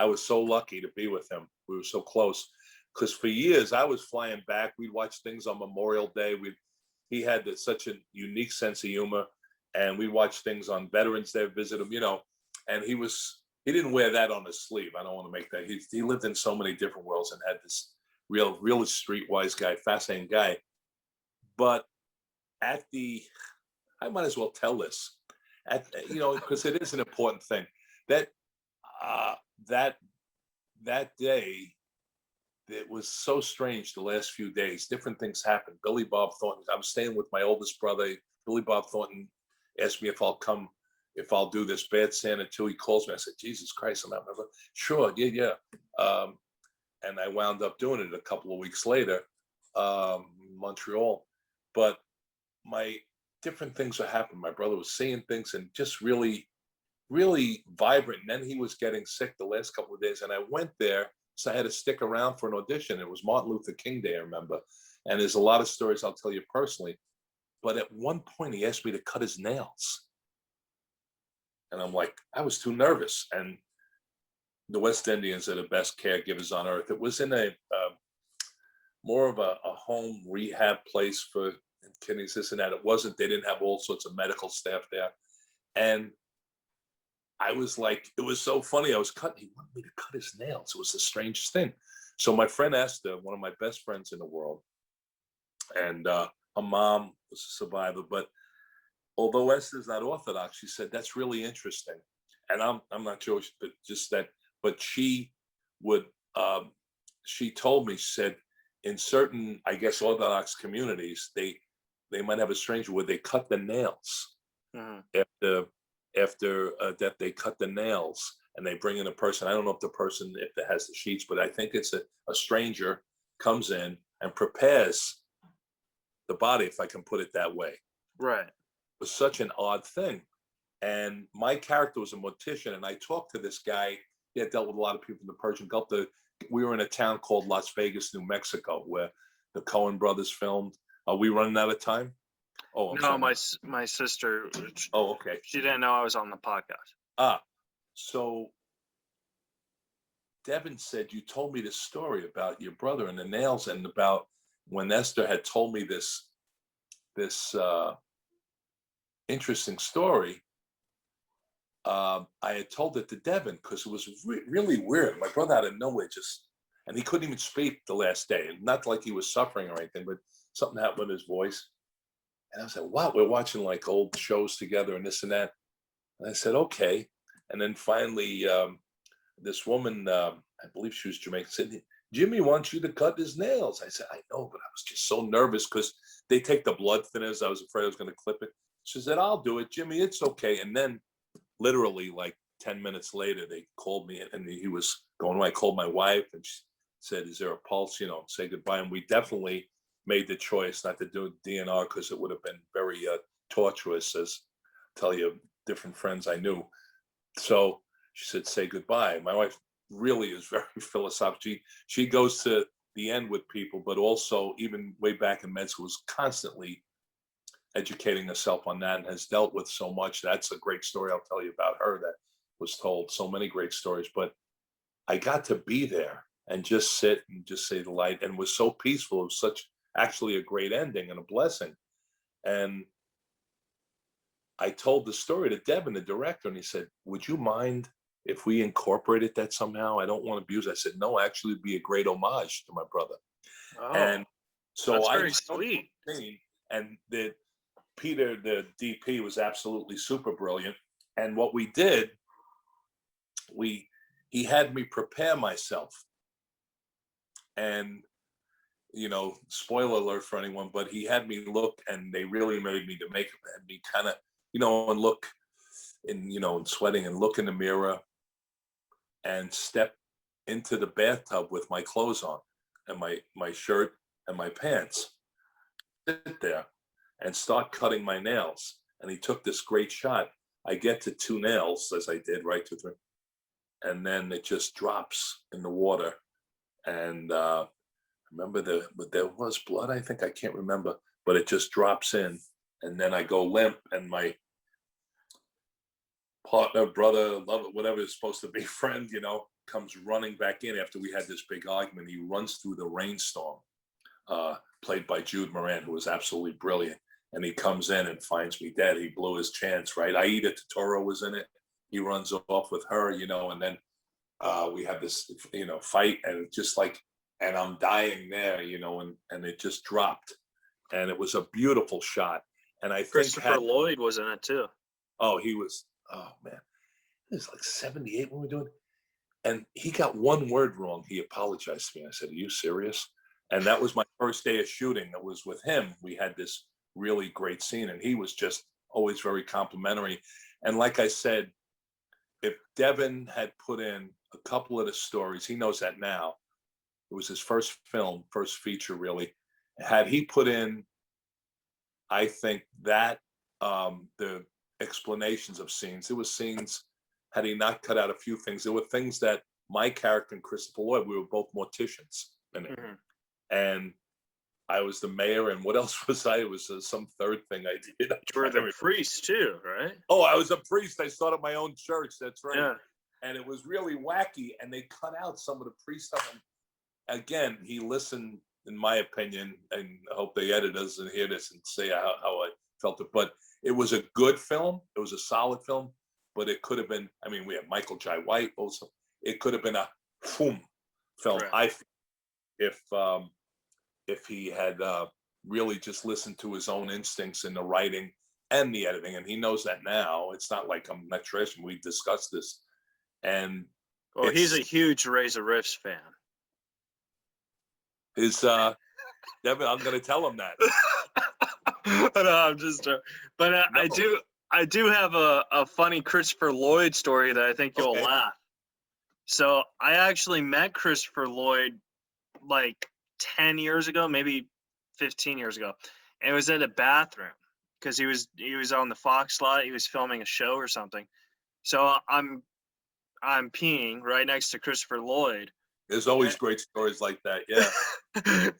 was so lucky to be with him. We were so close. Because for years I was flying back. We'd watch things on Memorial Day. He had such a unique sense of humor. And we watched things on Veterans Day, visit him, and he didn't wear that on his sleeve. I don't want to make that. He lived in so many different worlds and had this real streetwise guy, fascinating guy. But I might as well tell this, because it is an important thing. That day, it was so strange. The last few days, different things happened. Billy Bob Thornton. I was staying with my oldest brother. Billy Bob Thornton asked me if I'll do this Bad Santa 2. He calls me. I said, Jesus Christ, I'm not. Sure, yeah. And I wound up doing it a couple of weeks later, Montreal. But my different things were happening. My brother was seeing things and just really, really vibrant. And then he was getting sick the last couple of days. And I went there, so I had to stick around for an audition. It was Martin Luther King Day, I remember. And there's a lot of stories I'll tell you personally. But at one point, he asked me to cut his nails. And I'm like, I was too nervous. And the West Indians are the best caregivers on earth. It was in a more of a home rehab place for kidneys, this and that. It wasn't, they didn't have all sorts of medical staff there. And I was like, it was so funny. He wanted me to cut his nails. It was the strangest thing. So my friend Esther, one of my best friends in the world, and her mom was a survivor, but although Esther's not Orthodox, she said, that's really interesting. And I'm not Jewish, but just that, but she told me, she said, in certain, I guess, Orthodox communities, they might have a stranger where they cut the nails. Mm-hmm. After death, they cut the nails and they bring in a person. I don't know if it has the sheets, but I think it's a stranger comes in and prepares the body, if I can put it that way. Right. It was such an odd thing. And my character was a mortician, and I talked to this guy. He had dealt with a lot of people in the Persian Gulf. We were in a town called Las Vegas, New Mexico, where the Coen brothers filmed. Are we running out of time? Oh, no, my sister. Oh, okay. She didn't know I was on the podcast. So Devin said, you told me this story about your brother and the nails, and about when Esther had told me this interesting story. I had told it to Devin because it was really weird. My brother out of nowhere and he couldn't even speak the last day. Not like he was suffering or anything, but something happened with his voice. And I was like, wow, we're watching like old shows together and this and that. And I said, okay. And then finally, this woman, I believe she was Jamaican, said, Jimmy wants you to cut his nails. I said, I know, but I was just so nervous because they take the blood thinners. I was afraid I was going to clip it. She said, I'll do it, Jimmy. It's okay. And then literally like 10 minutes later, they called me and he was going away. I called my wife and she said, is there a pulse, say goodbye. And we definitely made the choice not to do DNR because it would have been very tortuous, as I tell you, different friends I knew. So she said, say goodbye. My wife really is very philosophical. She goes to the end with people, but also even way back in med school was constantly educating herself on that and has dealt with so much. That's a great story I'll tell you about her that was told, so many great stories. But I got to be there and just sit and just say the light, and was so peaceful. It was such actually a great ending and a blessing. And I told the story to Devin, the director, and he said, would you mind if we incorporated that somehow? I don't want to abuse it. I said, no, actually it'd be a great homage to my brother. Oh, and so that's I very sweet. And Peter, the DP, was absolutely super brilliant. And what we did, he had me prepare myself. And, spoiler alert for anyone, but he had me look, and they really made me to make me kind of, and look and sweating and look in the mirror and step into the bathtub with my clothes on and my shirt and my pants, sit there and start cutting my nails. And he took this great shot. I get to 2 nails, as I did, right, 2, 3. And then it just drops in the water. And remember there was blood, I think, I can't remember, but it just drops in. And then I go limp, and my partner, brother, lover, whatever is supposed to be, friend, comes running back in after we had this big argument. He runs through the rainstorm, played by Jude Moran, who was absolutely brilliant. And he comes in and finds me dead. He blew his chance, right? Aida Totoro was in it. He runs off with her, and then we have this, fight, and just like, and I'm dying there, and it just dropped. And it was a beautiful shot. And I think Christopher Lloyd was in it too. Oh, he was, oh man, it was like 78 when we were doing it. And he got one word wrong. He apologized to me. I said, are you serious? And that was my first day of shooting. It was with him. We had this really great scene, and he was just always very complimentary. And like I said, if Devin had put in a couple of the stories, he knows that now. It was his first film, first feature, really. Had he put in, I think that the explanations of scenes, there was scenes, had he not cut out a few things, there were things that my character and Christopher Lloyd, we were both morticians in it. Mm-hmm. And I was the mayor, and what else was I? It was some third thing I did. You were the priest too, right? Oh, I was a priest. I started my own church. That's right. Yeah. And it was really wacky, and they cut out some of the priest stuff. And again, he listened, in my opinion, and I hope the editors doesn't hear this and say how I felt it. But it was a good film. It was a solid film, but it could have been, we had Michael Jai White also. It could have been a boom film. Right. If he had really just listened to his own instincts in the writing and the editing, and he knows that now. It's not like I'm not trashing. We discussed this, and he's a huge Reza Riffs fan. Devin, I'm going to tell him that. No, I'm just, but no. I do have a funny Christopher Lloyd story that I think you'll laugh. So I actually met Christopher Lloyd like 10 years ago, maybe 15 years ago. And it was at a bathroom because he was on the Fox lot. He was filming a show or something. So I'm peeing right next to Christopher Lloyd. There's always great stories like that, yeah.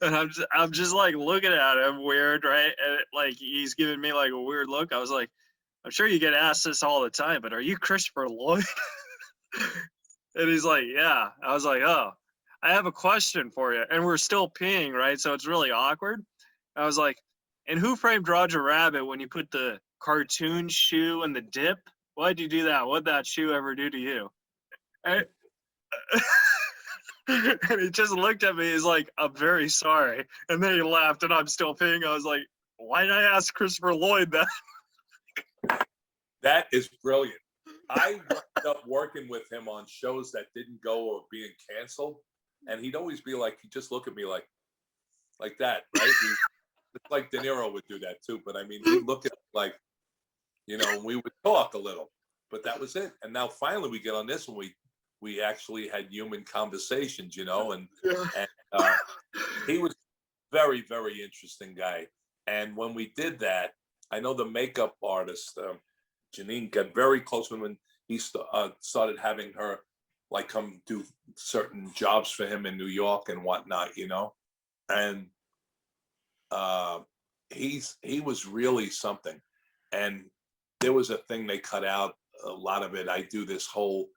And I'm just like looking at him weird, right? And like he's giving me like a weird look. I was like, I'm sure you get asked this all the time, but are you Christopher Lloyd? And he's like, yeah. I was like, oh, I have a question for you. And we're still peeing, right? So it's really awkward. I was like, and Who Framed Roger Rabbit when you put the cartoon shoe in the dip? Why'd you do that? What'd that shoe ever do to you? And he just looked at me. He's like, I'm very sorry. And then he laughed, and I'm still peeing. I was like, why did I ask Christopher Lloyd that? That is brilliant. I wound up working with him on shows that didn't go or being canceled. And he'd always be like, he'd just look at me like that, right? It's like De Niro would do that too. But he'd look at me like, we would talk a little. But that was it. And now finally we get on this one. We actually had human conversations, and he was very, very interesting guy. And when we did that, I know the makeup artist, Janine, got very close with him, and he started having her like come do certain jobs for him in New York and whatnot, and he was really something. And there was a thing they cut out a lot of it. I do this whole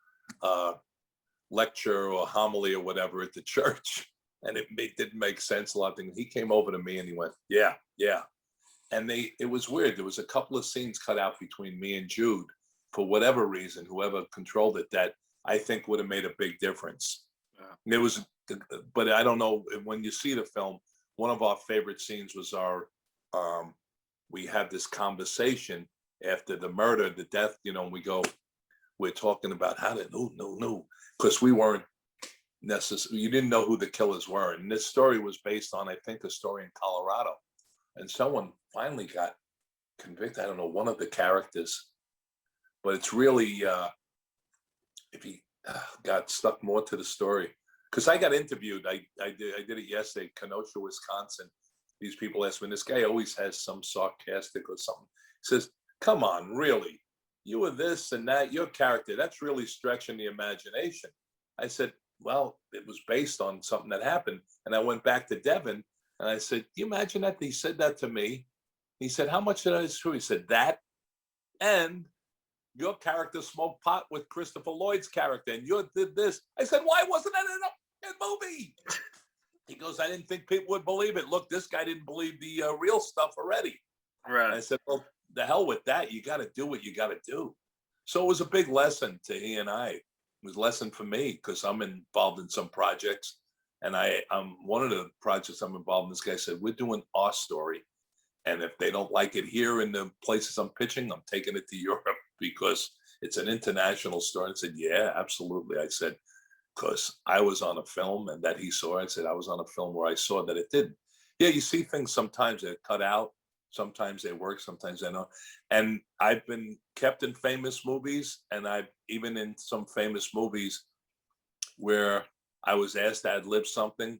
lecture or homily or whatever at the church, and it didn't make sense a lot of things. He came over to me and he went, yeah, yeah. And it was weird. There was a couple of scenes cut out between me and Jude for whatever reason, whoever controlled it, that I think would have made a big difference. Yeah. It was, but I don't know, when you see the film, one of our favorite scenes was we had this conversation after the murder, the death, and we're talking about how to, no, because we weren't you didn't know who the killers were. And this story was based on, I think, a story in Colorado. And someone finally got convicted. I don't know, one of the characters. But it's really, if he got stuck more to the story. Because I got interviewed. I did it yesterday, Kenosha, Wisconsin. These people asked me, this guy always has some sarcastic or something. He says, come on, really? You were this and that, your character, that's really stretching the imagination. I said, well, it was based on something that happened. And I went back to Devin and I said, you imagine that? He said that to me. He said, how much of that is true? He said, that and your character smoked pot with Christopher Lloyd's character and you did this. I said, why wasn't that in a movie? He goes, I didn't think people would believe it. Look, this guy didn't believe the real stuff already. Right. And I said, well, the hell with that. You got to do what you got to do. So it was a big lesson to he and I. It was a lesson for me because I'm involved in some projects. And I'm one of the projects I'm involved in. This guy said, we're doing our story. And if they don't like it here in the places I'm pitching, I'm taking it to Europe because it's an international story. I said, yeah, absolutely. I said, because I was on a film and that he saw. I said, I was on a film where I saw that it didn't. Yeah, you see things sometimes that cut out. Sometimes they work, sometimes they don't. And I've been kept in famous movies, and I've even in some famous movies where I was asked to ad-lib something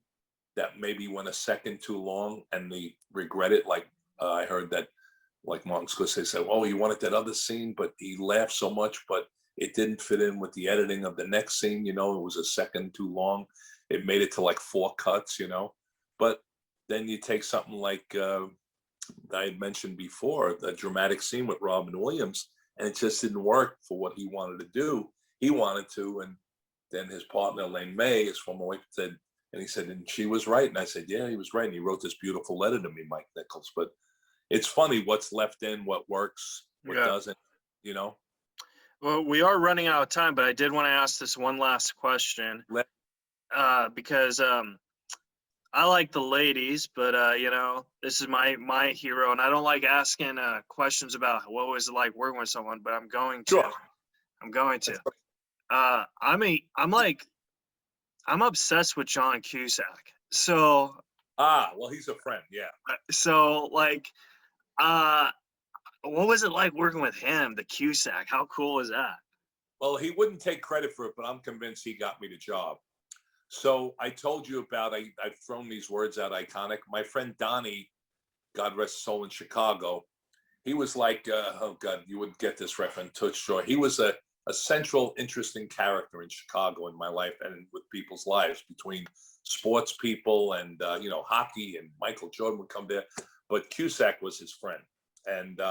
that maybe went a second too long, and they regret it. Like I heard that, like Martin Scorsese said, "Oh, he wanted that other scene, but he laughed so much, but it didn't fit in with the editing of the next scene. It was a second too long. It made it to like 4 cuts. But then you take something like." I had mentioned before, the dramatic scene with Robin Williams, and it just didn't work for what he wanted to do. He wanted to, and then his partner, Elaine May, his former wife, said, and he said, and she was right. And I said, yeah, he was right. And he wrote this beautiful letter to me, Mike Nichols. But it's funny what's left in, what works, what doesn't, Well, we are running out of time, but I did want to ask this one last question because I like the ladies, but this is my hero, and I don't like asking questions about what was it like working with someone, but I'm going to. Sure. I'm going to. I'm obsessed with John Cusack. So. Well, he's a friend, yeah. So, what was it like working with him, the Cusack? How cool is that? Well, he wouldn't take credit for it, but I'm convinced he got me the job. So I told you about, I've thrown these words out, iconic. My friend Donnie, God rest his soul, in Chicago, he was like, oh God, you wouldn't get this reference, Toots Short. He was a central, interesting character in Chicago in my life and with people's lives, between sports people and, hockey, and Michael Jordan would come there. But Cusack was his friend. And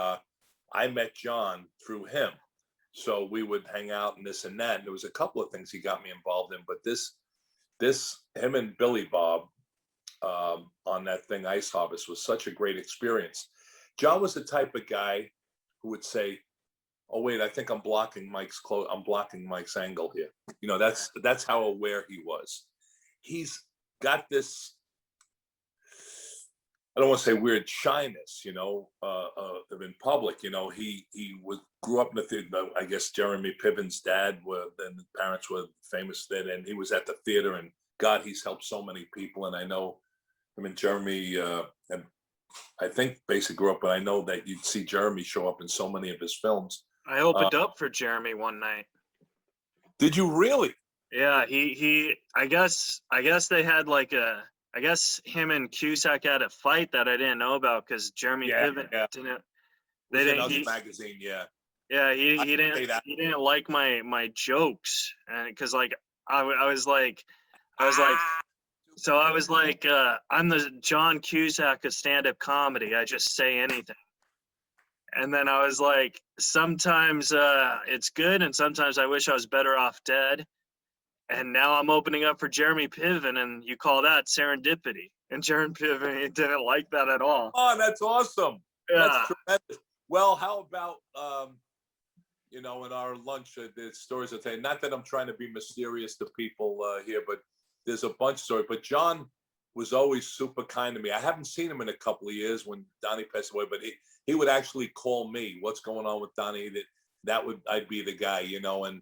I met John through him. So we would hang out and this and that. And there was a couple of things he got me involved in, but him and Billy Bob on that thing, Ice Harvest, was such a great experience. John was the type of guy who would say, oh, wait, I think I'm blocking Mike's angle here. That's how aware he was. He's got this, I don't want to say weird shyness, in public. He grew up in the theater. I guess Jeremy Piven's dad then the parents were famous then, and he was at the theater. And God, he's helped so many people. And I know him and Jeremy, and I think basically grew up. But I know that you'd see Jeremy show up in so many of his films. I opened up for Jeremy one night. Did you really? Yeah, he. I guess they had I guess him and Cusack had a fight that I didn't know about because Jeremy Piven didn't. They didn't. He, magazine, yeah. Yeah, he didn't like my jokes, and because I was like, I'm the John Cusack of stand-up comedy. I just say anything, and then I was like, sometimes it's good, and sometimes I wish I was better off dead. And now I'm opening up for Jeremy Piven, and you call that serendipity. And Jeremy Piven didn't like that at all. Oh, that's awesome. Yeah. That's tremendous. Well, how about, in our lunch, there's stories of not that I'm trying to be mysterious to people here, but there's a bunch of stories. But John was always super kind to me. I haven't seen him in a couple of years when Donnie passed away, but he would actually call me, what's going on with Donnie? I'd be the guy, and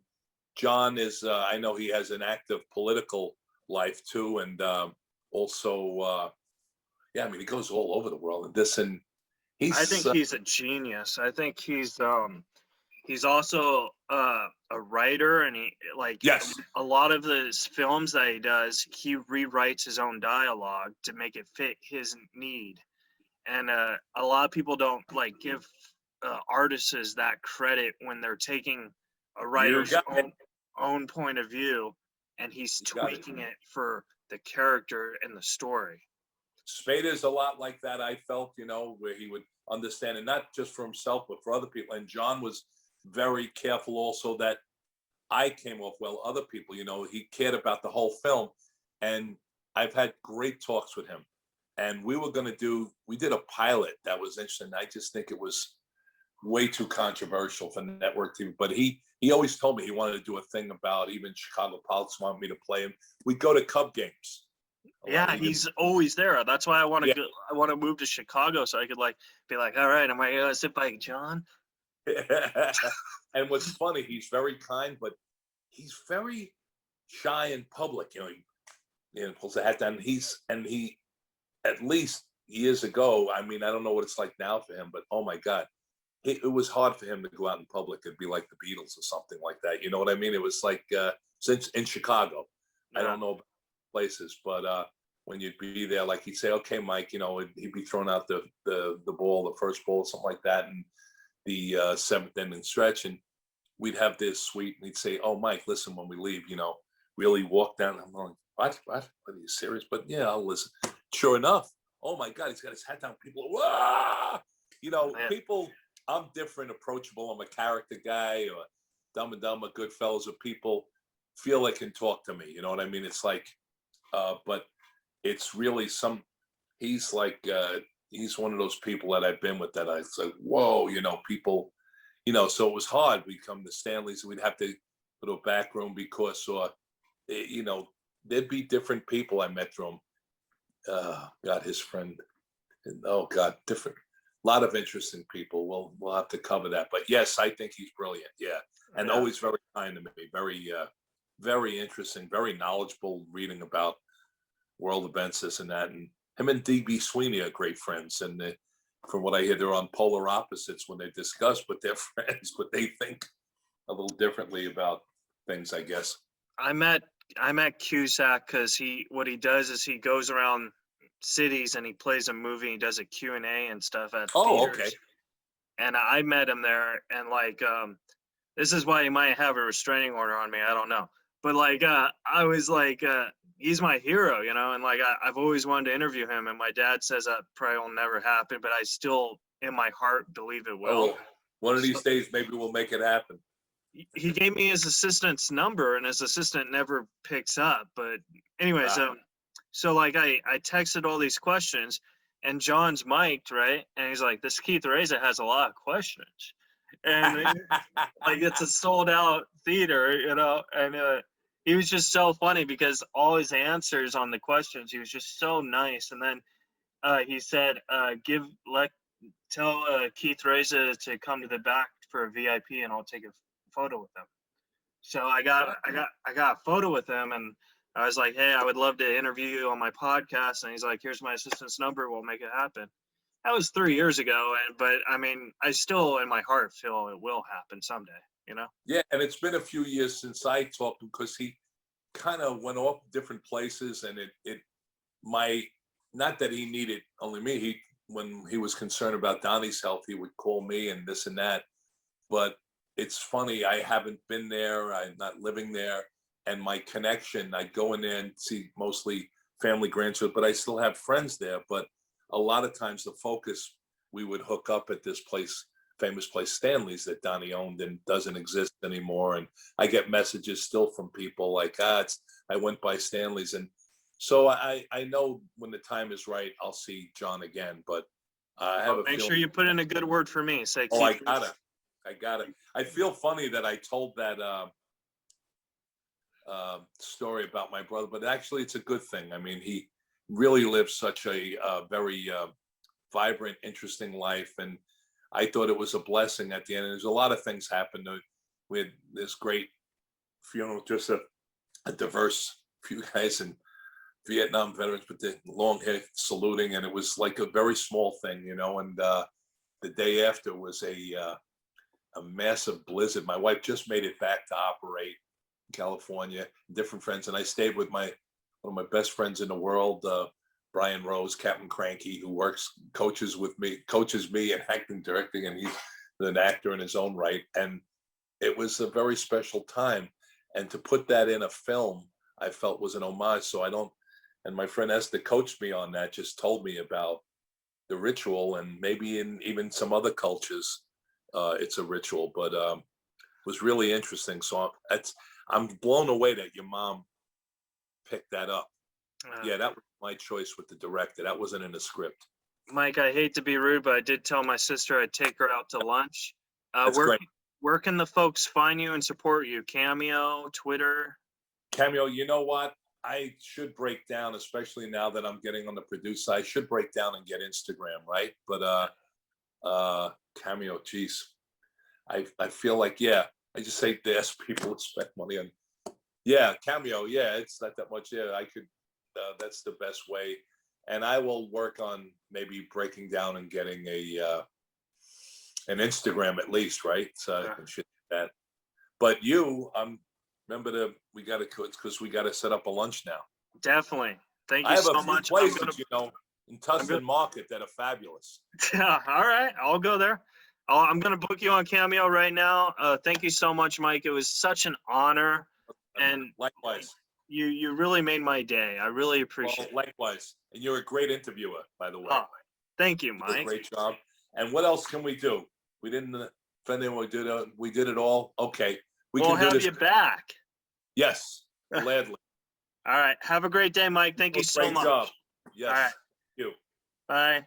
John is, I know he has an active political life too. And also, he goes all over the world and this, and I think he's a genius. I think he's also a writer, and yes, a lot of the films that he does, he rewrites his own dialogue to make it fit his need. And a lot of people don't give artists that credit when they're taking a writer's own point of view, and he's tweaking it for the character and the story. Spader's a lot like that, I felt, where he would understand, and not just for himself, but for other people. And John was very careful also that I came off well, other people, he cared about the whole film. And I've had great talks with him. And we did a pilot that was interesting. I just think it was way too controversial for network TV. But he always told me he wanted to do a thing about even Chicago politics, wanted me to play him. We'd go to Cub games. Yeah, he's always there. That's why I want to I want to move to Chicago so I could be like, all right, am I gonna sit by John? And what's funny, he's very kind, but he's very shy in public. He pulls the hat down. He at least years ago. I don't know what it's like now for him, but oh my God, it was hard for him to go out in public and be like the Beatles or something like that. You know what I mean? It was like since in Chicago, I don't know about places, but when you'd be there, like he'd say, "Okay, Mike," he'd be throwing out the ball, the first ball, something like that, and the seventh inning stretch, and we'd have this suite, and he'd say, "Oh, Mike, listen, when we leave, really walk down." I'm going, "What? Are you serious?" But yeah, I'll listen. Sure enough, oh my God, he's got his hat down. People, wah! People. I'm different, approachable. I'm a character guy, or Dumb and Dumber, Goodfellas, or people feel they can talk to me. You know what I mean? It's like, but it's really he's like, he's one of those people that I've been with that I say, whoa, people, so it was hard. We'd come to Stanley's, and we'd have to go to a back room because, there'd be different people I met through him. God, his friend, and oh God, different, a lot of interesting people. We'll have to cover that. But yes, I think he's brilliant. Yeah. And always very kind to me, very, very interesting, very knowledgeable, reading about world events, this and that. And him and D.B. Sweeney are great friends. And from what I hear, they're on polar opposites when they discuss, but they're friends, but they think a little differently about things, I guess. I met Cusack because what he does is he goes around cities and he plays a movie. He does a Q&A and stuff at theaters. Okay. And I met him there, and this is why he might have a restraining order on me. I don't know. But I was like, he's my hero, and I've always wanted to interview him. And my dad says that probably will never happen, but I still, in my heart, believe it will. One of these days, maybe we'll make it happen. He gave me his assistant's number, and his assistant never picks up. But anyways, so I texted all these questions, and John's mic'd, right? And he's like, this Keith Reza has a lot of questions. And it's a sold out theater, and he was just so funny because all his answers on the questions, he was just so nice. And then he said, tell Keith Reza to come to the back for a VIP, and I'll take a photo with him. So I got a photo with him, and I was like, hey, I would love to interview you on my podcast. And he's like, here's my assistant's number, we'll make it happen. That was 3 years ago, but I still in my heart feel it will happen someday, Yeah, and it's been a few years since I talked to him because he kind of went off different places, and not that he needed only me. When he was concerned about Donnie's health, he would call me and this and that. But it's funny, I haven't been there. I'm not living there, and my connection, I go in there and see mostly family, grandchildren, but I still have friends there. But a lot of times the focus, we would hook up at this place famous place, Stanley's, that Donnie owned and doesn't exist anymore. And I get messages still from people like, I went by Stanley's. And so I know when the time is right, I'll see John again. But I have a Make feeling. sure you put in a good word for me. Say, I got it. I feel funny that I told that story about my brother, but actually it's a good thing. I mean, he really lived such a very vibrant, interesting life. And I thought it was a blessing at the end. And there's a lot of things happened. We had this great funeral, just a diverse few guys and Vietnam veterans with the long hair saluting. And it was like a very small thing, you know, and the day after was a massive blizzard. My wife just made it back to operate in California, different friends. And I stayed with one of my best friends in the world, Brian Rose, Captain Cranky, who coaches me in acting, directing, and he's an actor in his own right. And it was a very special time. And to put that in a film, I felt was an homage. And my friend Esther coached me on that, just told me about the ritual, and maybe in even some other cultures, it's a ritual, but it was really interesting. So I'm blown away that your mom picked that up. Yeah, that was my choice with the director. That wasn't in the script. Mike, I hate to be rude, but I did tell my sister I'd take her out to lunch. That's great. Where can the folks find you and support you? Cameo, Twitter? Cameo, you know what? I should break down, especially now that I'm getting on the produce side. I should break down and get Instagram, right? But Cameo, geez. I feel like, I just hate to ask people to spend money on. Yeah, Cameo, it's not that much. Yeah, I could, that's the best way. And I will work on maybe breaking down and getting an Instagram at least, right? So I should do that. But remember we got to set up a lunch now. Definitely. Thank you so much. I have a few places, in Tustin Market that are fabulous. Yeah, all right. I'll go there. I'm going to book you on Cameo right now. Thank you so much, Mike. It was such an honor. And likewise. You really made my day. I really appreciate it. Likewise. And you're a great interviewer, by the way. Oh, thank you, Mike. You did a great job. And what else can we do? We didn't offend anyone. We did it all. Okay. We'll have you back. Yes, gladly. All right. Have a great day, Mike. Thank you so much. Great job. Yes. All right. Thank you. Bye.